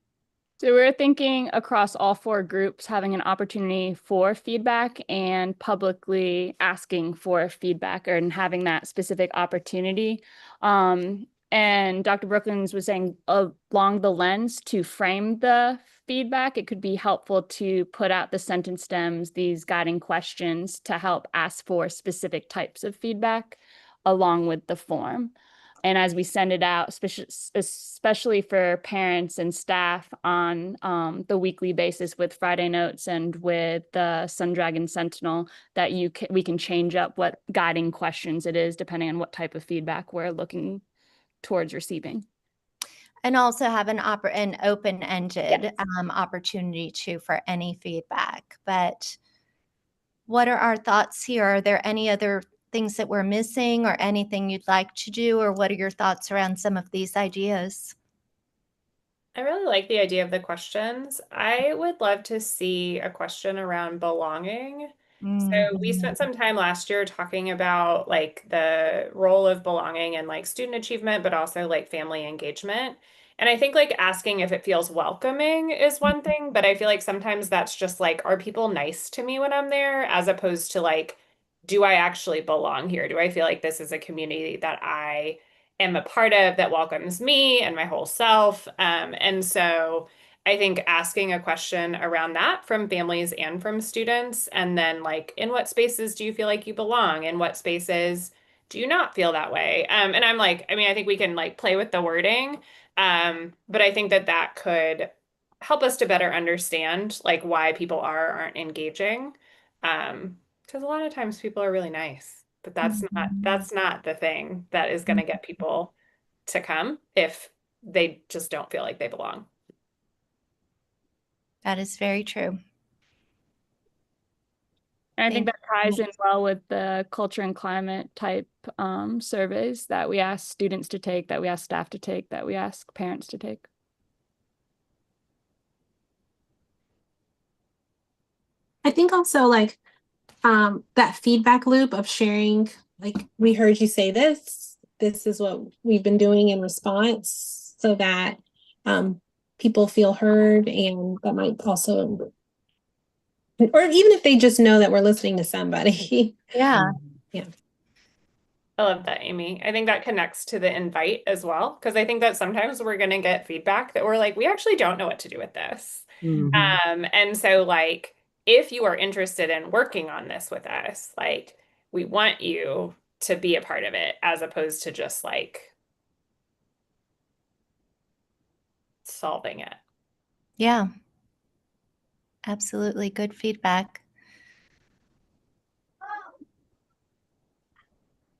So we're thinking across all 4 groups having an opportunity for feedback and publicly asking for feedback, and having that specific opportunity. And Dr. Brookins was saying along the lens to frame the feedback, it could be helpful to put out the sentence stems, these guiding questions to help ask for specific types of feedback along with the form. And as we send it out, especially for parents and staff on the weekly basis with Friday Notes and with the Sun Dragon Sentinel, that we can change up what guiding questions it is depending on what type of feedback we're looking towards receiving. And also have an open-ended opportunity too for any feedback. But what are our thoughts here? Are there any other things that we're missing or anything you'd like to do, or what are your thoughts around some of these ideas? I really like the idea of the questions. I would love to see a question around belonging. So we spent some time last year talking about like the role of belonging and like student achievement, but also like family engagement. And I think like asking if it feels welcoming is one thing, but I feel like sometimes that's just like, are people nice to me when I'm there, as opposed to like, do I actually belong here? Do I feel like this is a community that I am a part of, that welcomes me and my whole self? And so I think asking a question around that from families and from students, and then like, in what spaces do you feel like you belong? In what spaces do you not feel that way? And I'm like, I mean, I think we can like play with the wording, but I think that that could help us to better understand like why people are or aren't engaging. Because a lot of times people are really nice, but that's not the thing that is going to get people to come if they just don't feel like they belong. That is very true. And I think Thank that ties in well with the culture and climate type surveys that we ask students to take, that we ask staff to take, that we ask parents to take. I think also like that feedback loop of sharing, like we heard you say this is what we've been doing in response, so that people feel heard, and that might also, or even if they just know that we're listening to somebody. Yeah. Yeah. I love that, Amy. I think that connects to the invite as well, because I think that sometimes we're going to get feedback that we're like, we actually don't know what to do with this. And so like, if you are interested in working on this with us, like we want you to be a part of it, as opposed to just like solving it. Yeah. Absolutely. Good feedback.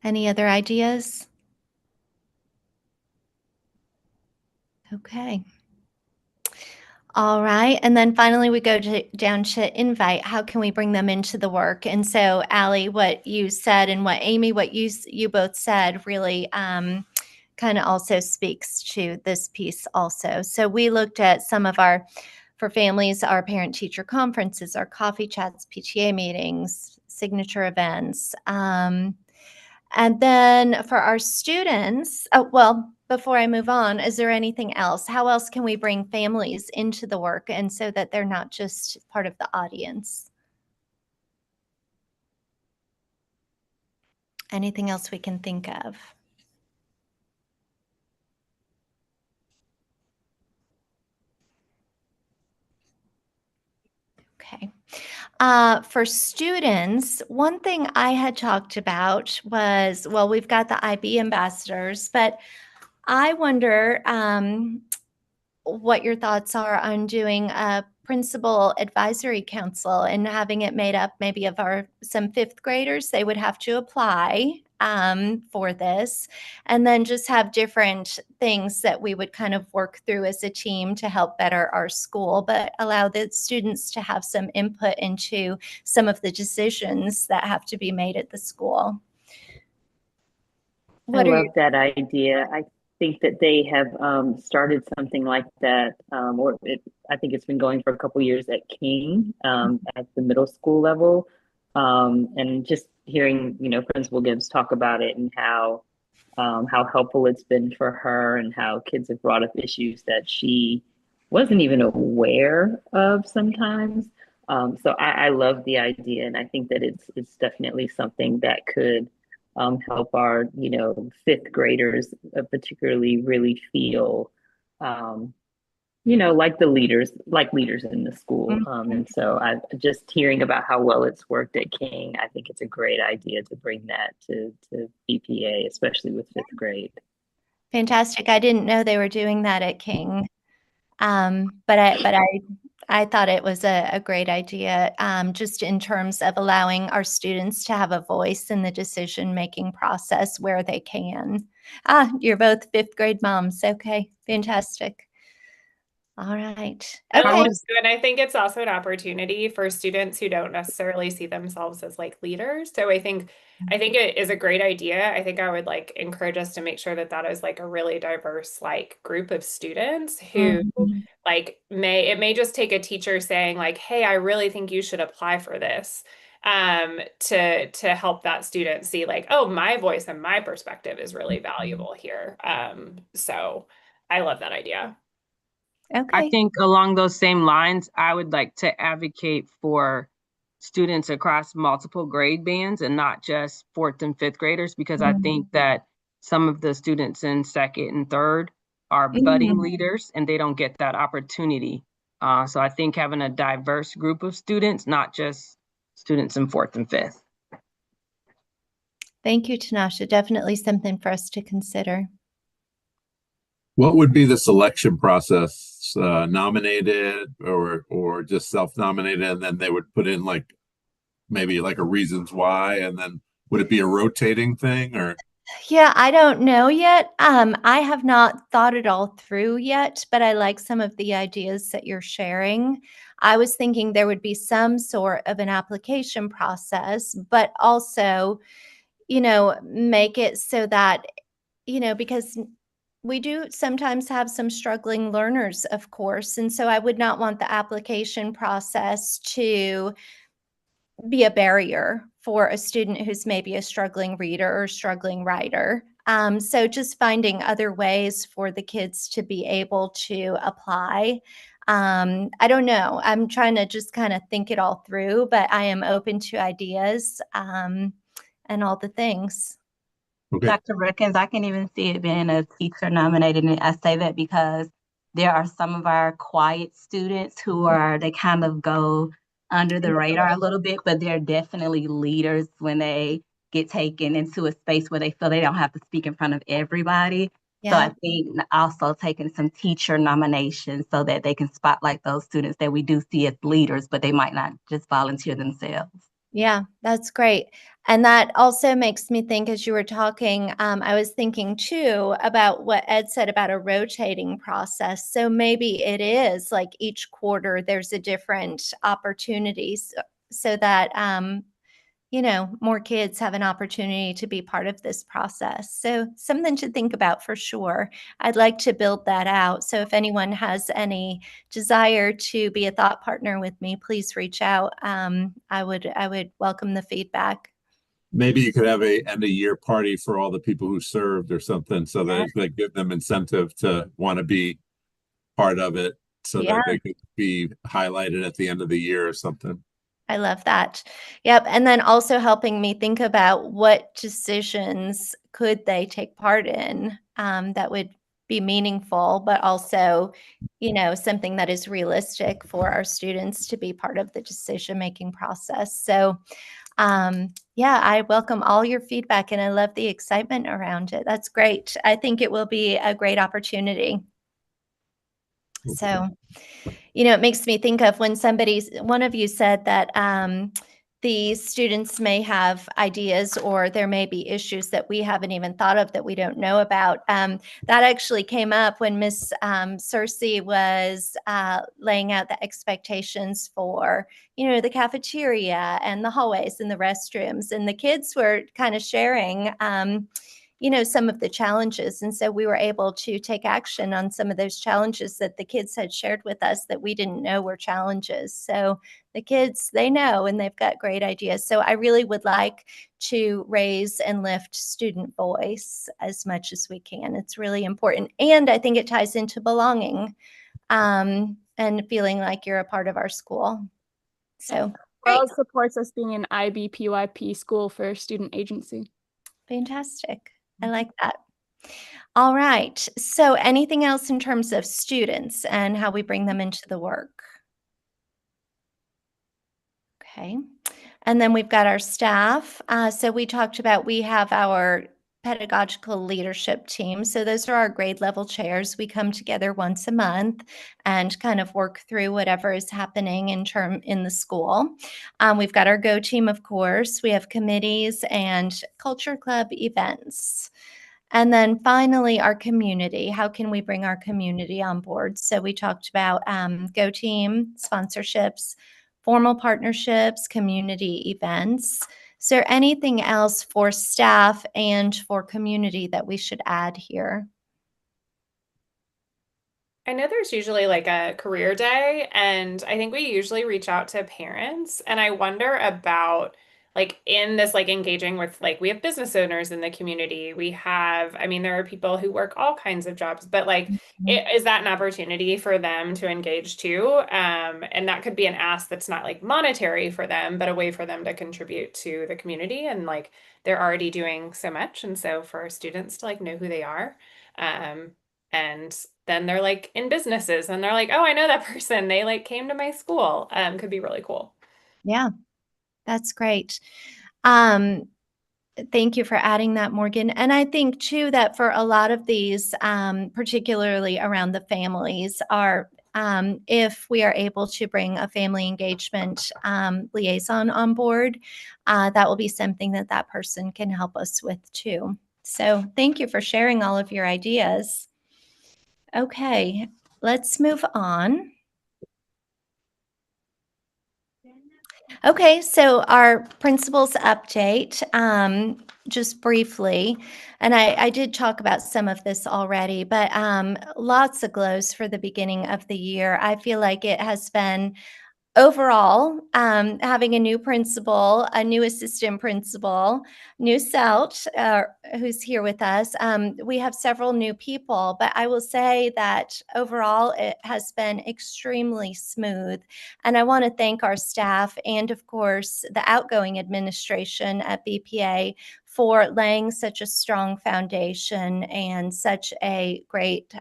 Any other ideas? Okay. All right. And then finally, we go down to invite. How can we bring them into the work? And so, Allie, what you said and what Amy, what you both said really kind of also speaks to this piece also. So we looked at some of for families, our parent-teacher conferences, our coffee chats, PTA meetings, signature events. And then for our students, well, before I move on, is there anything else? How else can we bring families into the work, and so that they're not just part of the audience? Anything else we can think of? Okay. For students, one thing I had talked about was, well, we've got the IB ambassadors, but I wonder what your thoughts are on doing a principal advisory council and having it made up maybe of some fifth graders. They would have to apply for this, and then just have different things that we would kind of work through as a team to help better our school, but allow the students to have some input into some of the decisions that have to be made at the school. I love that idea. I think that they have started something like that, I think it's been going for a couple years at King at the middle school level, and just hearing Principal Gibbs talk about it and how helpful it's been for her, and how kids have brought up issues that she wasn't even aware of sometimes. So I love the idea, and I think that it's definitely something that could help our fifth graders particularly really feel like leaders in the school. And so I just hearing about how well it's worked at King, I think it's a great idea to bring that to BPA, especially with fifth grade. Fantastic. I didn't know they were doing that at King. But I thought it was a great idea, just in terms of allowing our students to have a voice in the decision-making process where they can. You're both fifth grade moms. Okay, fantastic. All right. I Okay. love it too, and I think it's also an opportunity for students who don't necessarily see themselves as like leaders. So I think it is a great idea. I think I would like encourage us to make sure that that is like a really diverse like group of students who Mhm. like it may just take a teacher saying like, "Hey, I really think you should apply for this." To help that student see like, "Oh, my voice and my perspective is really valuable here." So I love that idea. I Okay. think along those same lines, I would like to advocate for students across multiple grade bands and not just fourth and fifth graders, because I think that some of the students in second and third are budding Mhm. leaders and they don't get that opportunity. So I think having a diverse group of students, not just students in fourth and fifth. Thank you, Tanasha. Definitely something for us to consider. What would be the selection process? Nominated or just self-nominated, and then they would put in like maybe like a reasons why, and then would it be a rotating thing or? Yeah, I don't know yet. I have not thought it all through yet, but I like some of the ideas that you're sharing. I was thinking there would be some sort of an application process, but also, make it so that, because we do sometimes have some struggling learners, of course. And so I would not want the application process to be a barrier for a student who's maybe a struggling reader or struggling writer. So just finding other ways for the kids to be able to apply. I don't know. I'm trying to just kind of think it all through, but I am open to ideas and all the things. Okay. Dr. Rickens, I can even see it being a teacher nominated. And I say that because there are some of our quiet students they kind of go under the radar a little bit, but they're definitely leaders when they get taken into a space where they feel they don't have to speak in front of everybody. So Yeah. I think also taking some teacher nominations so that they can spotlight those students that we do see as leaders, but they might not just volunteer themselves. Yeah, that's great. And that also makes me think as you were talking, I was thinking too about what Ed said about a rotating process. So maybe it is like each quarter there's a different opportunity so that more kids have an opportunity to be part of this process. So something to think about for sure. I'd like to build that out. So if anyone has any desire to be a thought partner with me, please reach out. I would welcome the feedback. Maybe you could have a end of year party for all the people who served or something, so that they give them incentive to want to be part of it, so Yeah. that they could be highlighted at the end of the year or something. I love that. Yep. And then also helping me think about what decisions could they take part in that would be meaningful, but also, something that is realistic for our students to be part of the decision-making process. So, yeah, I welcome all your feedback and I love the excitement around it. That's great. I think it will be a great opportunity. So, it makes me think of when one of you said that the students may have ideas or there may be issues that we haven't even thought of that we don't know about. That actually came up when Miss Cersei was laying out the expectations for, the cafeteria and the hallways and the restrooms. And the kids were kind of sharing some of the challenges. And so we were able to take action on some of those challenges that the kids had shared with us that we didn't know were challenges. So the kids, they know and they've got great ideas. So I really would like to raise and lift student voice as much as we can. It's really important. And I think it ties into belonging and feeling like you're a part of our school. So great. Well, supports us being an IBPYP school for student agency. Fantastic. I like that. All right. So anything else in terms of students and how we bring them into the work? Okay. And then we've got our staff. So we talked about we have our pedagogical leadership team. So those are our grade level chairs. We come together once a month and kind of work through whatever is happening in the school. We've got our Go team, of course. We have committees and culture club events. And then finally, our community. How can we bring our community on board? So we talked about Go Team, sponsorships, formal partnerships, community events. Is there anything else for staff and for community that we should add here? I know there's usually like a career day, and I think we usually reach out to parents. And I wonder about like in this, like engaging with, like, we have business owners in the community. We have, I mean, there are people who work all kinds of jobs, but like, is that an opportunity for them to engage too? And that could be an ask that's not like monetary for them, but a way for them to contribute to the community. And like, they're already doing so much. And so for students to like know who they are. And then they're like in businesses and they're like, oh, I know that person. They like came to my school. Could be really cool. Yeah, that's great. Thank you for adding that, Morgan. And I think too that for a lot of these, particularly around the families, are if we are able to bring a family engagement liaison on board, that will be something that that person can help us with too. So thank you for sharing all of your ideas. Okay, let's move on. Okay, so our principals update, just briefly, and I did talk about some of this already, but lots of glows for the beginning of the year. I feel like it has been overall, having a new principal, a new assistant principal, new SELT, who's here with us. We have several new people, but I will say that overall it has been extremely smooth. And I want to thank our staff and, of course, the outgoing administration at BPA for laying such a strong foundation and such a great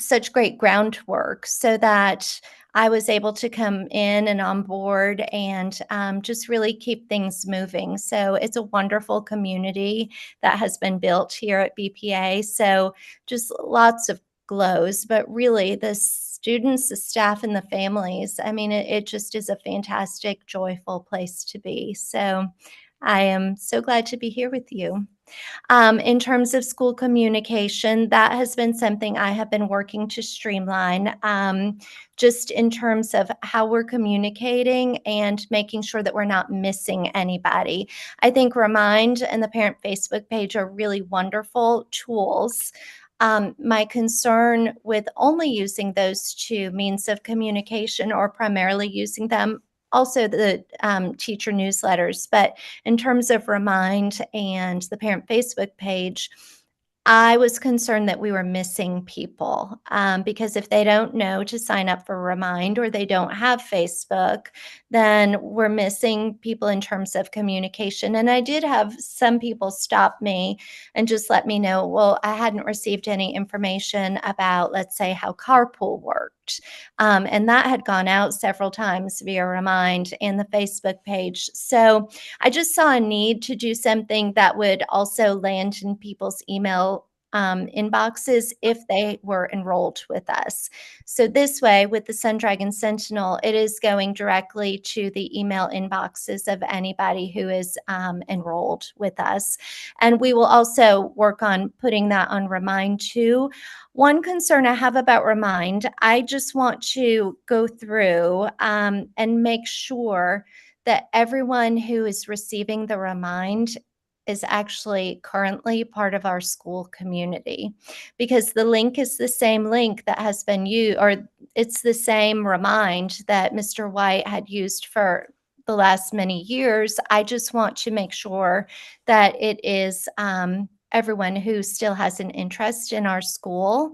such great groundwork so that I was able to come in and on board and just really keep things moving. So it's a wonderful community that has been built here at BPA. So just lots of glows, but really the students, the staff, and the families, I mean, it just is a fantastic, joyful place to be. So I am so glad to be here with you. In terms of school communication, that has been something I have been working to streamline, just in terms of how we're communicating and making sure that we're not missing anybody. I think Remind and the parent Facebook page are really wonderful tools. My concern with only using those two means of communication or primarily using them, also the teacher newsletters, but in terms of Remind and the parent Facebook page, I was concerned that we were missing people because if they don't know to sign up for Remind or they don't have Facebook, then we're missing people in terms of communication. And I did have some people stop me and just let me know, well, I hadn't received any information about, let's say, how carpool worked. And that had gone out several times via Remind and the Facebook page. So I just saw a need to do something that would also land in people's email inboxes if they were enrolled with us. So this way, with the Sun Dragon Sentinel, it is going directly to the email inboxes of anybody who is enrolled with us. And we will also work on putting that on Remind too. One concern I have about Remind, I just want to go through and make sure that everyone who is receiving the Remind is actually currently part of our school community, because the link is the same link that has been used, or it's the same Remind that Mr. White had used for the last many years. I just want to make sure that it is everyone who still has an interest in our school,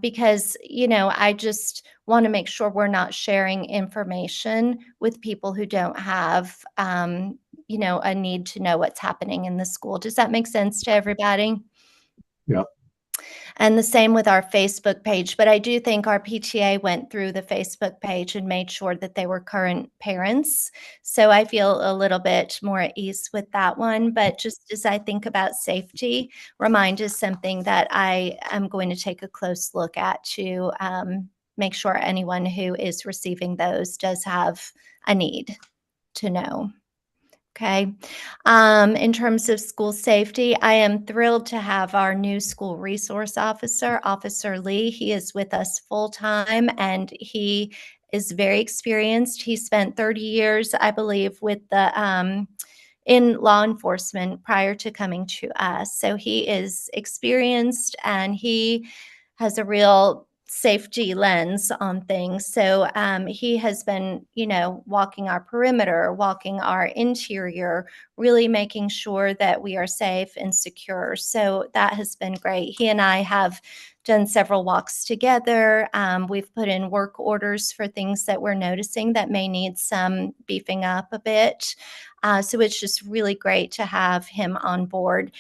because, you know, I just want to make sure we're not sharing information with people who don't have, you know, a need to know what's happening in the school. Does that make sense to everybody? Yeah. And the same with our Facebook page. But I do think our PTA went through the Facebook page and made sure that they were current parents. So I feel a little bit more at ease with that one. But just as I think about safety, Remind is something that I am going to take a close look at to make sure anyone who is receiving those does have a need to know. Okay. In terms of school safety, I am thrilled to have our new school resource officer, Officer Lee. He is with us full time and he is very experienced. He spent 30 years, I believe, with the in law enforcement prior to coming to us. So he is experienced and he has a real safety lens on things. So he has been, walking our perimeter, walking our interior, really making sure that we are safe and secure. So that has been great. He and I have done several walks together. We've put in work orders for things that we're noticing that may need some beefing up a bit. So it's just really great to have him on board.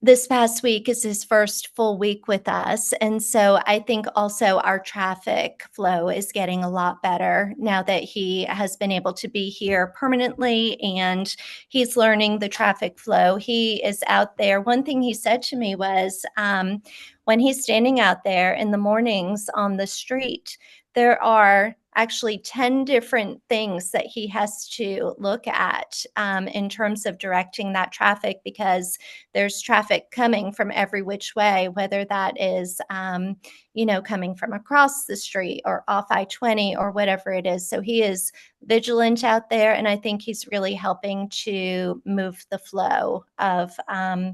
This past week is his first full week with us. And so I think also our traffic flow is getting a lot better now that he has been able to be here permanently and he's learning the traffic flow. He is out there. One thing he said to me was when he's standing out there in the mornings on the street, there are actually 10 different things that he has to look at in terms of directing that traffic because there's traffic coming from every which way, whether that is, coming from across the street or off I-20 or whatever it is. So he is vigilant out there, and I think he's really helping to move the flow of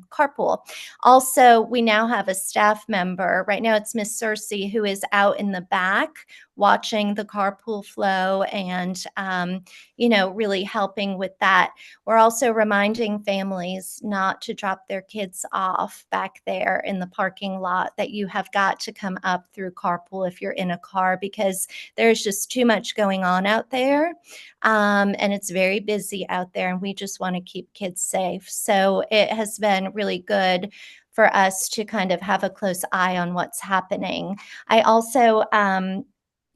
carpool. Also, we now have a staff member. Right now it's Miss Cersei who is out in the back watching the carpool flow and, really helping with that. We're also reminding families not to drop their kids off back there in the parking lot, that you have got to come up through carpool if you're in a car because there's just too much going on out there. And it's very busy out there and we just want to keep kids safe. So it has been really good for us to kind of have a close eye on what's happening. I also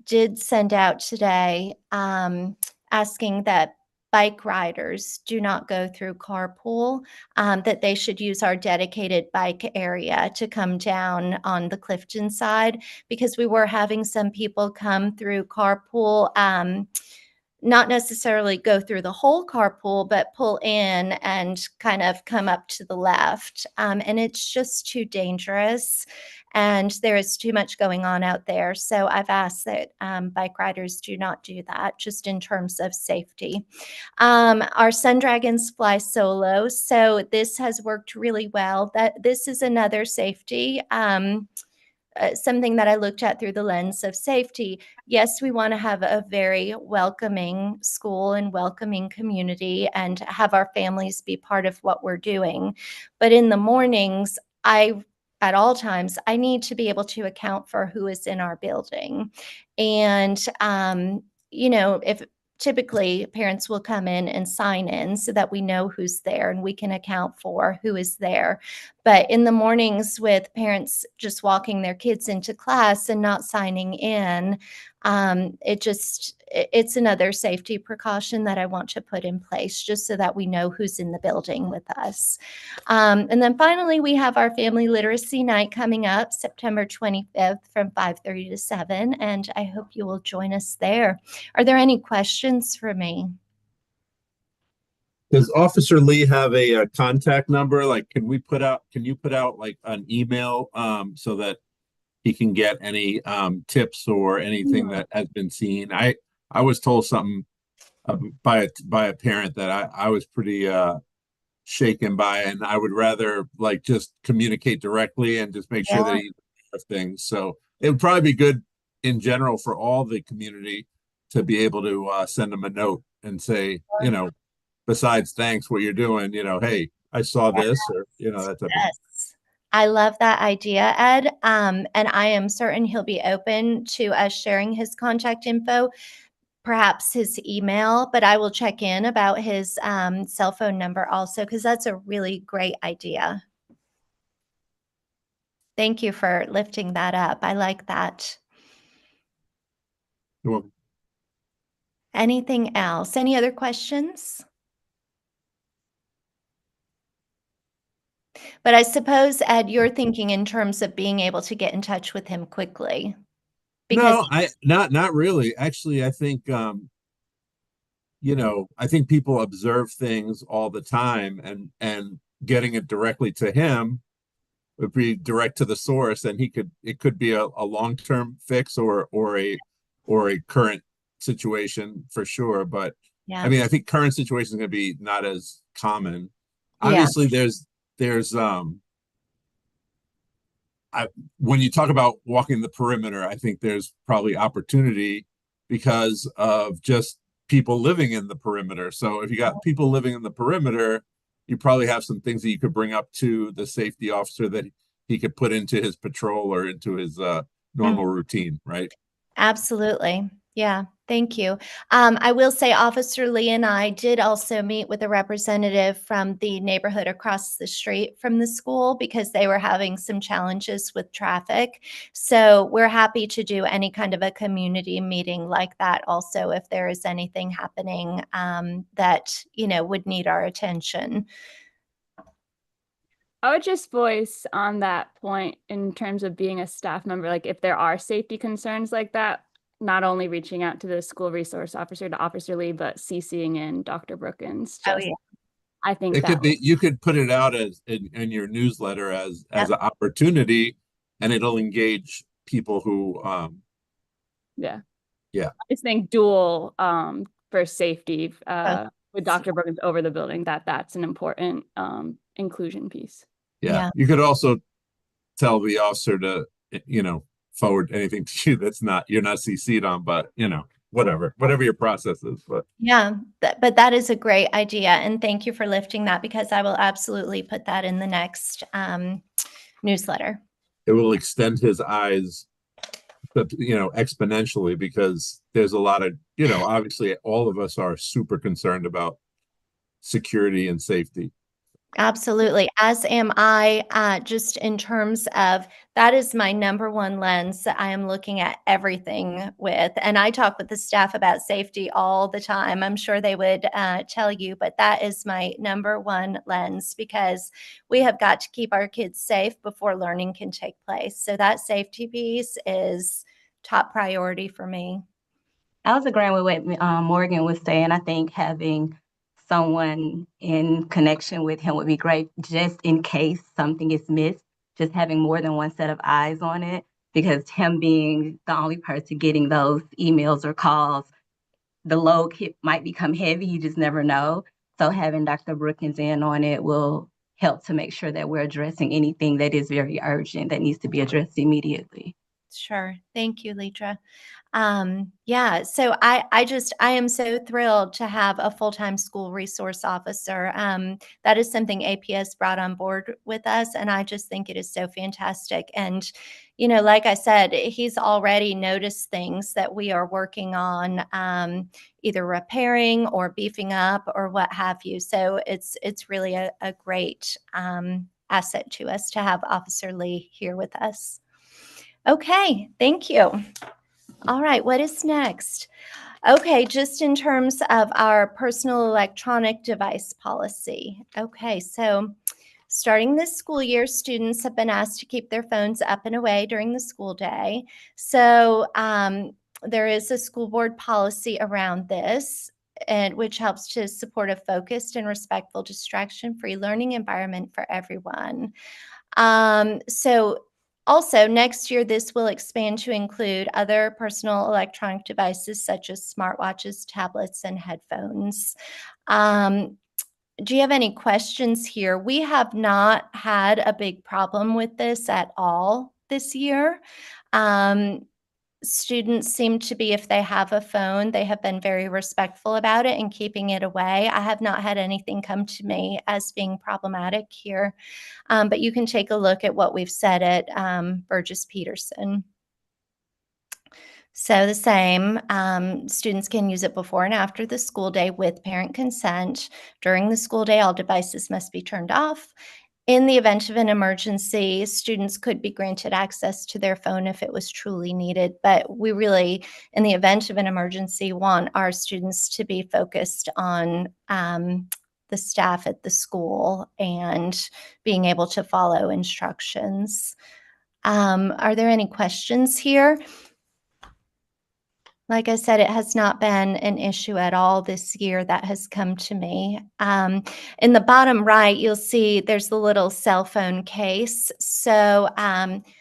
did send out today asking that bike riders do not go through carpool, that they should use our dedicated bike area to come down on the Clifton side because we were having some people come through carpool, not necessarily go through the whole carpool, but pull in and kind of come up to the left. And it's just too dangerous. And there is too much going on out there. So I've asked that bike riders do not do that, just in terms of safety. Our Sun Dragons fly solo. So this has worked really well. This is another safety. Something that I looked at through the lens of safety. Yes, we want to have a very welcoming school and welcoming community and have our families be part of what we're doing. But in the mornings, at all times, I need to be able to account for who is in our building. And, if typically parents will come in and sign in so that we know who's there and we can account for who is there. But in the mornings with parents just walking their kids into class and not signing in, it's another safety precaution that I want to put in place just so that we know who's in the building with us. And then finally, we have our family literacy night coming up September 25th from 5:30 to 7, and I hope you will join us there. Are there any questions for me? Does Officer Lee have a contact number? Like, can you put out like an email so that he can get any tips or anything that has been seen? I was told something by a parent that I was pretty shaken by, and I would rather like just communicate directly and just make sure that he does things. So it would probably be good in general for all the community to be able to send them a note and say, besides thanks what you're doing, hey, I saw this, or that type of thing. I love that idea, Ed. And I am certain he'll be open to us sharing his contact info, perhaps his email, but I will check in about his cell phone number also, because that's a really great idea. Thank you for lifting that up. I like that. You're welcome. Anything else? Any other questions? But I suppose, Ed, you're thinking in terms of being able to get in touch with him quickly. No, not really. Actually, I think I think people observe things all the time, and getting it directly to him would be direct to the source, and it could be a long-term fix or a current situation for sure. But I Yeah. mean, I think current situation is going to be not as common. Yeah. Obviously, there's when you talk about walking the perimeter, I think there's probably opportunity because of just people living in the perimeter. So if you got people living in the perimeter, you probably have some things that you could bring up to the safety officer that he could put into his patrol or into his normal routine, right? Absolutely. Yeah, thank you. I will say Officer Lee and I did also meet with a representative from the neighborhood across the street from the school because they were having some challenges with traffic. So we're happy to do any kind of a community meeting like that also if there is anything happening that, would need our attention. I would just voice on that point in terms of being a staff member, like if there are safety concerns like that, not only reaching out to the school resource officer, to Officer Lee, but CCing in Dr. Brookins. Oh, Just, yeah. I think It that could be, you could put it out as in your newsletter as Yep. an opportunity, and it'll engage people who yeah. Yeah. I just think dual for safety Oh, with Dr. Brookins over the building, that's an important inclusion piece. Yeah. You could also tell the officer to, forward anything to you that's you're not CC'd on, but whatever your process is. But Yeah, but that is a great idea. And thank you for lifting that because I will absolutely put that in the next newsletter. it will extend his eyes, exponentially, because there's a lot of, obviously all of us are super concerned about security and safety. Absolutely. As am I, just in terms of that is my number one lens that I am looking at everything with. And I talk with the staff about safety all the time. I'm sure they would tell you, but that is my number one lens because we have got to keep our kids safe before learning can take place. So that safety piece is top priority for me. I was agreeing with what Morgan was saying. I think having someone in connection with him would be great, just in case something is missed, just having more than one set of eyes on it, because him being the only person getting those emails or calls, the load might become heavy. You just never know. So having Dr. Brookins in on it will help to make sure that we're addressing anything that is very urgent that needs to be addressed immediately. Sure. Thank you, Leidra. Yeah, so I am so thrilled to have a full-time school resource officer. That is something APS brought on board with us, and I just think it is so fantastic. And, like I said, he's already noticed things that we are working on, either repairing or beefing up or what have you. So it's really a great asset to us to have Officer Lee here with us. Okay, thank you. All right, what is next? Okay, just in terms of our personal electronic device policy. Okay, so starting this school year, students have been asked to keep their phones up and away during the school day. So there is a school board policy around this, and which helps to support a focused and respectful distraction-free learning environment for everyone. So also, next year, this will expand to include other personal electronic devices such as smartwatches, tablets, and headphones. Do you have any questions here? We have not had a big problem with this at all this year. Students seem to be, if they have a phone, they have been very respectful about it and keeping it away. I have not had anything come to me as being problematic here. But you can take a look at what we've said at Burgess-Peterson. So the same, students can use it before and after the school day with parent consent. During the school day, all devices must be turned off. In the event of an emergency, students could be granted access to their phone if it was truly needed. But we really, in the event of an emergency, want our students to be focused on the staff at the school and being able to follow instructions. Are there any questions here? Like I said, it has not been an issue at all this year that has come to me. In the bottom right, you'll see there's the little cell phone case. So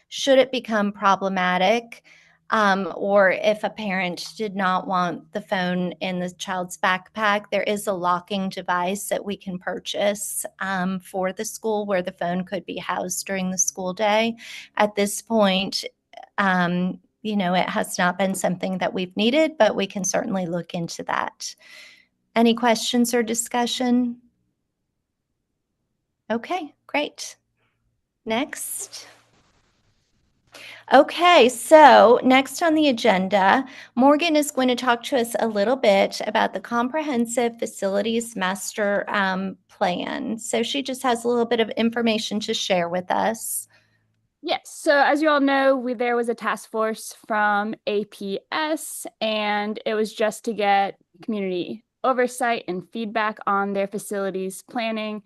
should it become problematic, or if a parent did not want the phone in the child's backpack, there is a locking device that we can purchase for the school where the phone could be housed during the school day. At this point, it has not been something that we've needed, but we can certainly look into that. Any questions or discussion? Okay, great. Next. Okay, so next on the agenda, Morgan is going to talk to us a little bit about the Comprehensive Facilities Master Plan. So she just has a little bit of information to share with us. Yes. So as you all know, there was a task force from APS, and it was just to get community oversight and feedback on their facilities planning.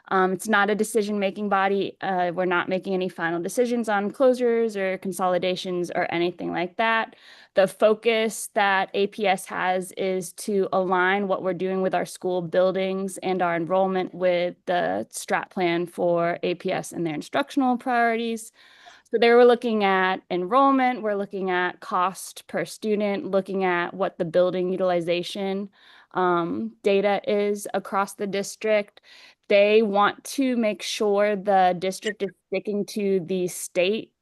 It's not a decision-making body. We're not making any final decisions on closures or consolidations or anything like that. The focus that APS has is to align what we're doing with our school buildings and our enrollment with the strat plan for APS and their instructional priorities. So they were looking at enrollment, we're looking at cost per student, looking at what the building utilization data is across the district. They want to make sure the district is sticking to the state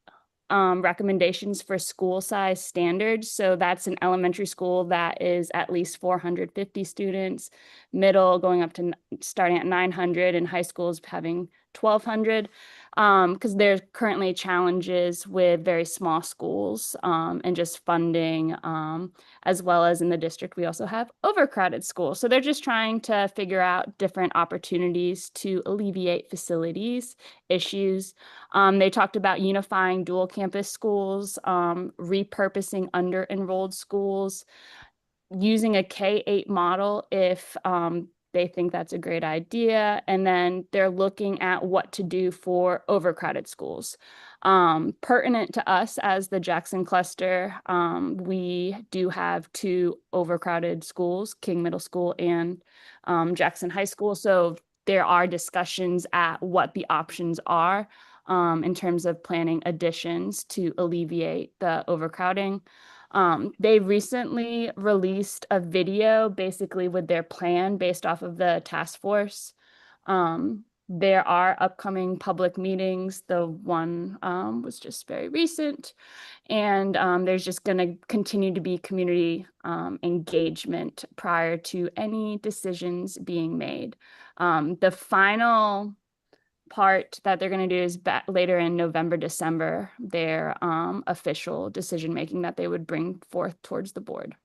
recommendations for school size standards. So that's an elementary school that is at least 450 students, middle going up to starting at 900, and high schools having 1,200. Because there's currently challenges with very small schools and just funding, as well as in the district, we also have overcrowded schools. So they're just trying to figure out different opportunities to alleviate facilities issues. They talked about unifying dual campus schools, repurposing under-enrolled schools, using a K-8 model if they think that's a great idea. And then they're looking at what to do for overcrowded schools. Pertinent to us as the Jackson cluster, we do have 2 overcrowded schools, King Middle School and Jackson High School. So there are discussions at what the options are in terms of planning additions to alleviate the overcrowding. They recently released a video basically with their plan based off of the task force. There are upcoming public meetings. The one was just very recent. And there's just going to continue to be community engagement prior to any decisions being made. The final part that they're going to do is later in November, December, their official decision making that they would bring forth towards the board.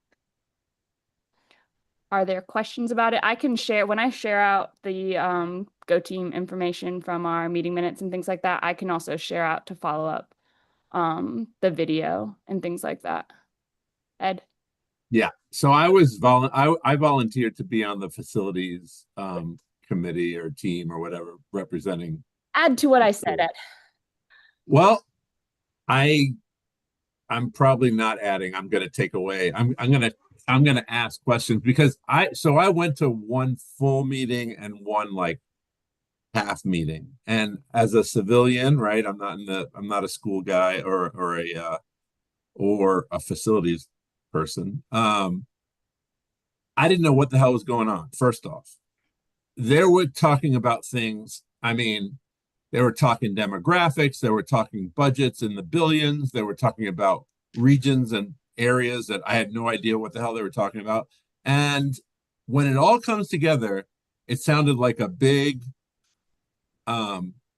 Are there questions about it? I can share, when I share out the Go Team information from our meeting minutes and things like that, I can also share out to follow up the video and things like that. Ed? Yeah. So I volunteered to be on the facilities committee or team or whatever, representing. Add to what I said, Ed. Well, I'm probably not adding. I'm going to take away. I'm going to ask questions because I went to one full meeting and one like half meeting. And as a civilian, right? I'm not a school guy or a facilities person. I didn't know what the hell was going on. First off, they were talking about things. I mean, they were talking demographics. They were talking budgets in the billions. They were talking about regions and areas that I had no idea what the hell they were talking about. And when it all comes together, it sounded like a big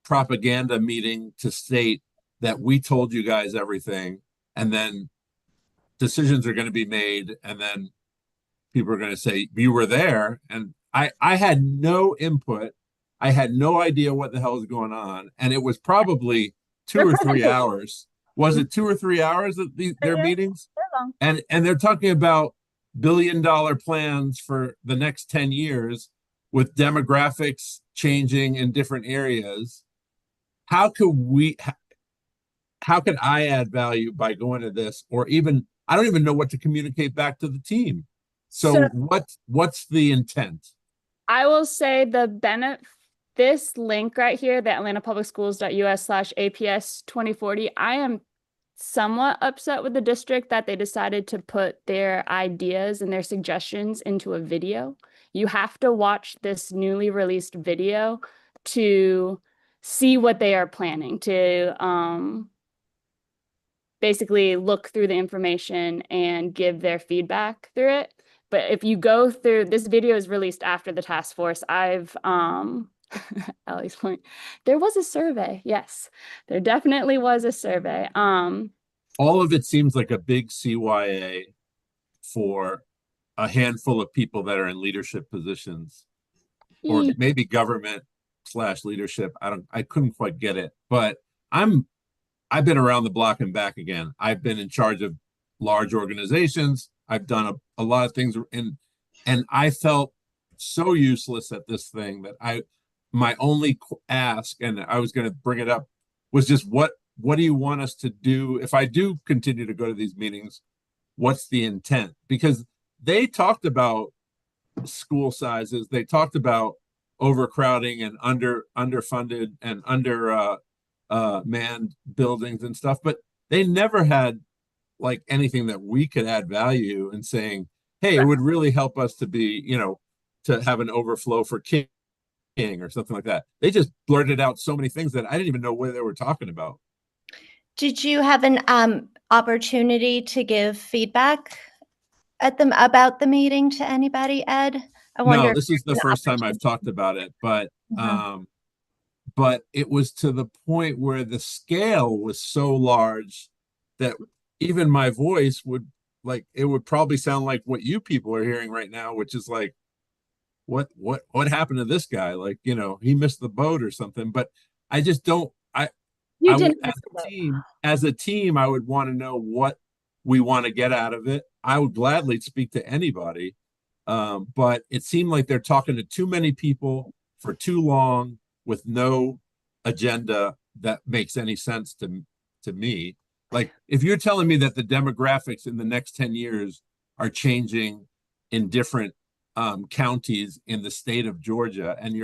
propaganda meeting to state that we told you guys everything, and then decisions are going to be made, and then people are going to say you were there, and I had no input. I had no idea what the hell was going on, and it was probably 2 or 3 hours. Was it 2 or 3 hours of their meetings? And they're talking about billion-dollar plans for the next 10 years with demographics changing in different areas. How could I add value by going to this? Or even I don't even know what to communicate back to the team. So So what's the intent? I will say this link right here, the atlantapublicschools.us/APS 2040, I am somewhat upset with the district that they decided to put their ideas and their suggestions into a video. You have to watch this newly released video to see what they are planning, to basically look through the information and give their feedback through it. But if you go through, this video is released after the task force. Ellie's point, there was a survey. Yes, there definitely was a survey. All of it seems like a big CYA for a handful of people that are in leadership positions, or maybe government / leadership. I couldn't quite get it, but I've been around the block and back again. I've been in charge of large organizations. I've done a lot of things, and I felt so useless at this thing that my only ask, and I was going to bring it up, was just what do you want us to do if I do continue to go to these meetings? What's the intent? Because they talked about school sizes, they talked about overcrowding and underfunded and manned buildings and stuff, but they never had like anything that we could add value in saying, hey, it would really help us to be, to have an overflow for King or something like that. They just blurted out so many things that I didn't even know what they were talking about. Did you have an opportunity to give feedback about the meeting to anybody, Ed? I wonder. No, this is the first time I've talked about it, but it was to the point where the scale was so large that even my voice would probably sound like what you people are hearing right now, which is like, what happened to this guy? Like, he missed the boat or something. But I just don't. As a team, I would want to know what we want to get out of it. I would gladly speak to anybody, but it seemed like they're talking to too many people for too long with no agenda that makes any sense to me. Like, if you're telling me that the demographics in the next 10 years are changing in different counties in the state of Georgia, and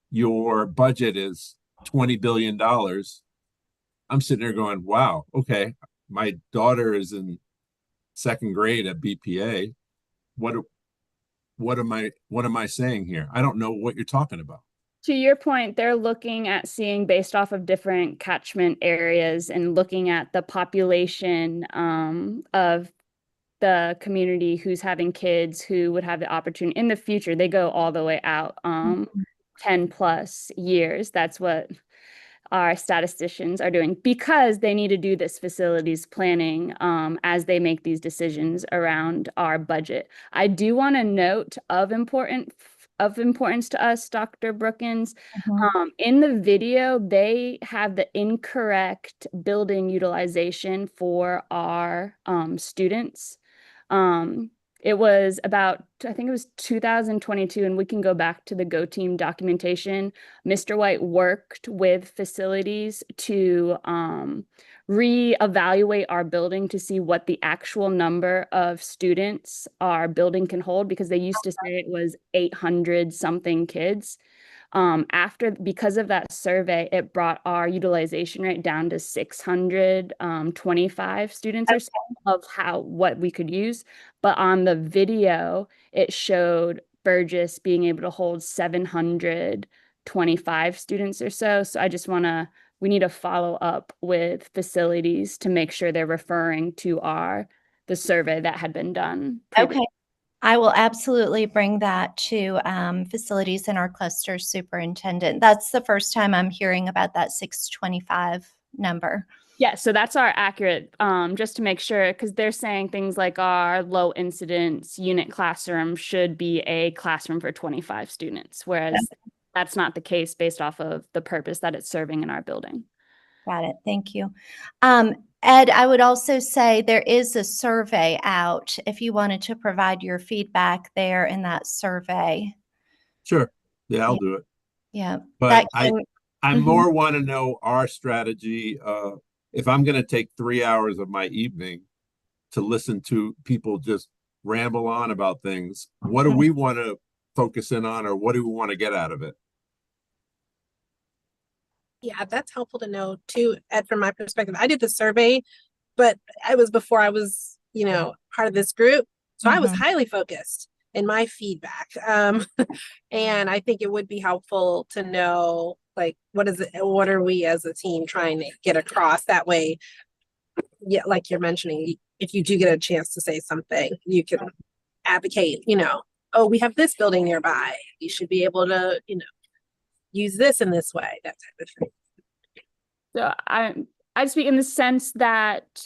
your budget is $20 billion, I'm sitting there going, wow, okay, my daughter is in second grade at BPA. What am I saying here? I don't know what you're talking about. To your point, they're looking at seeing based off of different catchment areas and looking at the population of the community who's having kids who would have the opportunity in the future. They go all the way out 10 plus years. That's what our statisticians are doing, because they need to do this facilities planning as they make these decisions around our budget. I do want to note of importance to us, Dr. Brookins, in the video, they have the incorrect building utilization for our students. It was about, I think it was 2022, and we can go back to the Go Team documentation. Mr. White worked with facilities to reevaluate our building to see what the actual number of students our building can hold, because they used to say it was 800 something kids. Because of that survey, it brought our utilization rate down to 625 students or so of what we could use. But on the video, it showed Burgess being able to hold 725 students or so. So we need to follow up with facilities to make sure they're referring to the survey that had been done previously. Okay. I will absolutely bring that to facilities and our cluster superintendent. That's the first time I'm hearing about that 625 number. Yeah, so that's our accurate, just to make sure, because they're saying things like our low incidence unit classroom should be a classroom for 25 students, whereas that's not the case based off of the purpose that it's serving in our building. Got it. Thank you. Ed, I would also say there is a survey out if you wanted to provide your feedback there in that survey. Sure. Yeah, I'll do it. Yeah. But I more want to know our strategy. If I'm going to take 3 hours of my evening to listen to people just ramble on about things. What do we want to focus in on, or what do we want to get out of it? Yeah, that's helpful to know too, Ed, from my perspective. I did the survey, but I was before I was, part of this group. So I was highly focused in my feedback. And I think it would be helpful to know, like, what are we as a team trying to get across that way? Yeah, like you're mentioning, if you do get a chance to say something, you can advocate, oh, we have this building nearby. You should be able to, use this in this way, that type of thing. So I speak in the sense that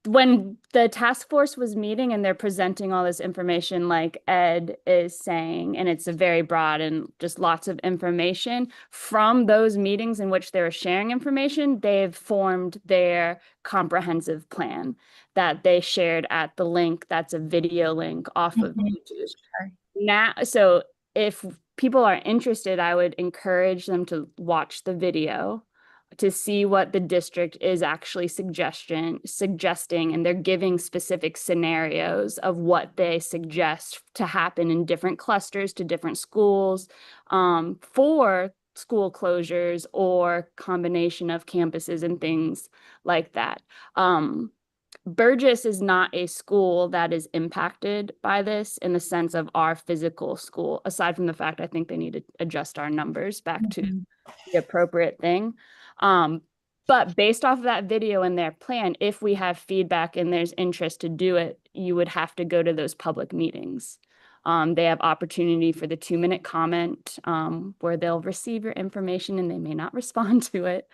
when the task force was meeting and they're presenting all this information like Ed is saying, and it's a very broad and just lots of information, from those meetings in which they were sharing information, they've formed their comprehensive plan that they shared at the link. That's a video link off of YouTube. Now, so if people are interested, I would encourage them to watch the video to see what the district is actually suggesting, and they're giving specific scenarios of what they suggest to happen in different clusters to different schools, for school closures or combination of campuses and things like that. Burgess is not a school that is impacted by this in the sense of our physical school, aside from the fact I think they need to adjust our numbers back to the appropriate thing. But based off of that video and their plan, if we have feedback and there's interest to do it, you would have to go to those public meetings. They have opportunity for the 2-minute comment, where they'll receive your information and they may not respond to it.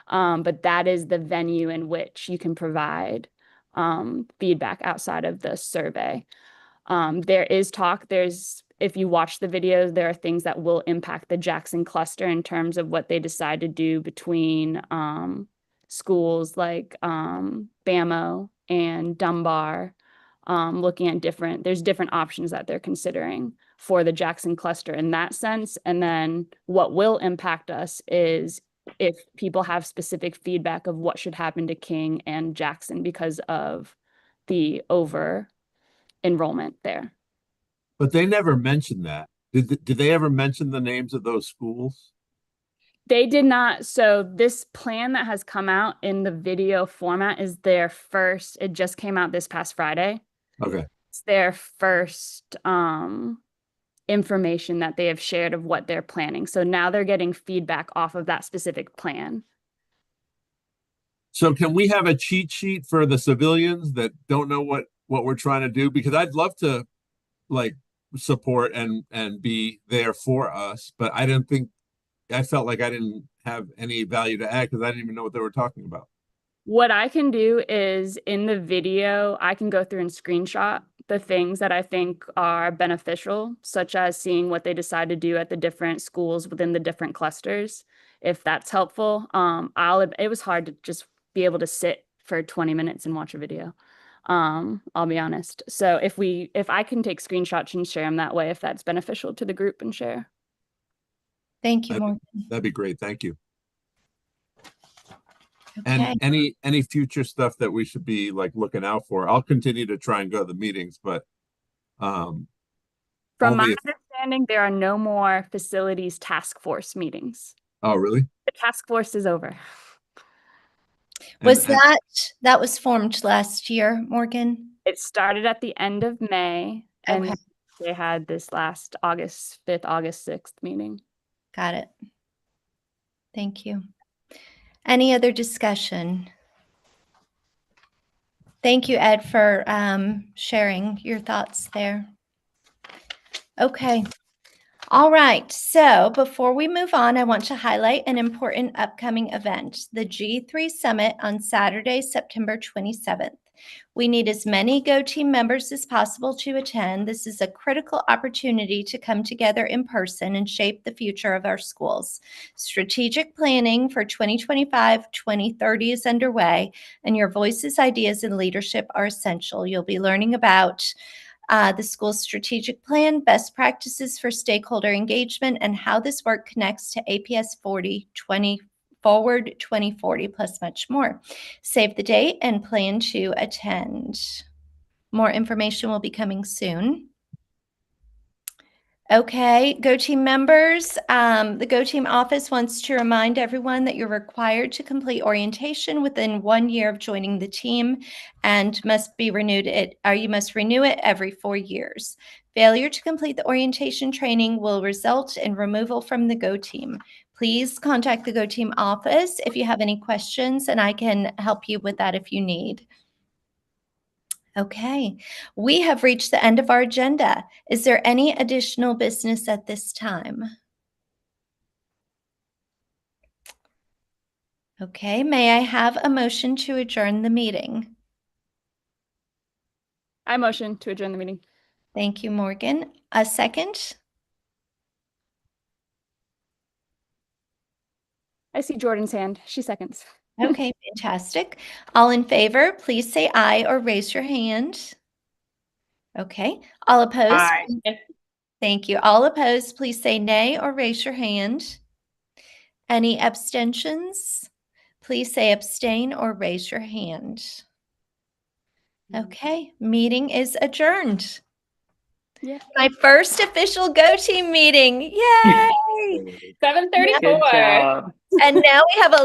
But that is the venue in which you can provide feedback outside of the survey. There is talk, if you watch the videos, there are things that will impact the Jackson cluster in terms of what they decide to do between schools like BAMO and Dunbar, looking at there's different options that they're considering for the Jackson cluster in that sense. And then what will impact us is if people have specific feedback of what should happen to King and Jackson because of the over enrollment there. But they never mentioned that. Did they ever mention the names of those schools? They did not. So this plan that has come out in the video format is their first. It just came out this past Friday. Okay. It's their first information that they have shared of what they're planning. So now they're getting feedback off of that specific plan. So can we have a cheat sheet for the civilians that don't know what we're trying to do? Because I'd love to support and be there for us, but I felt like I didn't have any value to add because I didn't even know what they were talking about. What I can do is in the video, I can go through and screenshot the things that I think are beneficial, such as seeing what they decide to do at the different schools within the different clusters, if that's helpful. It was hard to just be able to sit for 20 minutes and watch a video. I'll be honest. So if I can take screenshots and share them that way, if that's beneficial to the group and share. Thank you, Morgan. That'd be great. Thank you. Okay. And any future stuff that we should be looking out for. I'll continue to try and go to the meetings, but from my understanding, there are no more facilities task force meetings. Oh, really? The task force is over. That was formed last year, Morgan? It started at the end of May, and Okay. they had this last August 5th, August 6th meeting. Got it. Thank you. Any other discussion? Thank you, Ed, for sharing your thoughts there. Okay. All right. So before we move on, I want to highlight an important upcoming event, the G3 Summit on Saturday, September 27th. We need as many Go Team members as possible to attend. This is a critical opportunity to come together in person and shape the future of our schools. Strategic planning for 2025-2030 is underway, and your voices, ideas, and leadership are essential. You'll be learning about the school's strategic plan, best practices for stakeholder engagement, and how this work connects to APS 40 Forward 2040 plus much more. Save the date and plan to attend. More information will be coming soon. Okay, Go Team members, the Go Team office wants to remind everyone that you're required to complete orientation within 1 year of joining the team and must be renewed you must renew it every 4 years. Failure to complete the orientation training will result in removal from the Go Team. Please contact the Go Team office if you have any questions, and I can help you with that if you need. Okay, we have reached the end of our agenda. Is there any additional business at this time? Okay, may I have a motion to adjourn the meeting? I motion to adjourn the meeting. Thank you, Morgan. A second? I see Jordan's hand. She seconds. Okay, fantastic. All in favor, please say aye or raise your hand. Okay, all opposed? Aye. Thank you. All opposed, please say nay or raise your hand. Any abstentions? Please say abstain or raise your hand. Okay, meeting is adjourned. Yeah. My first official Go Team meeting. Yay! 7:34. Good job. And now we have a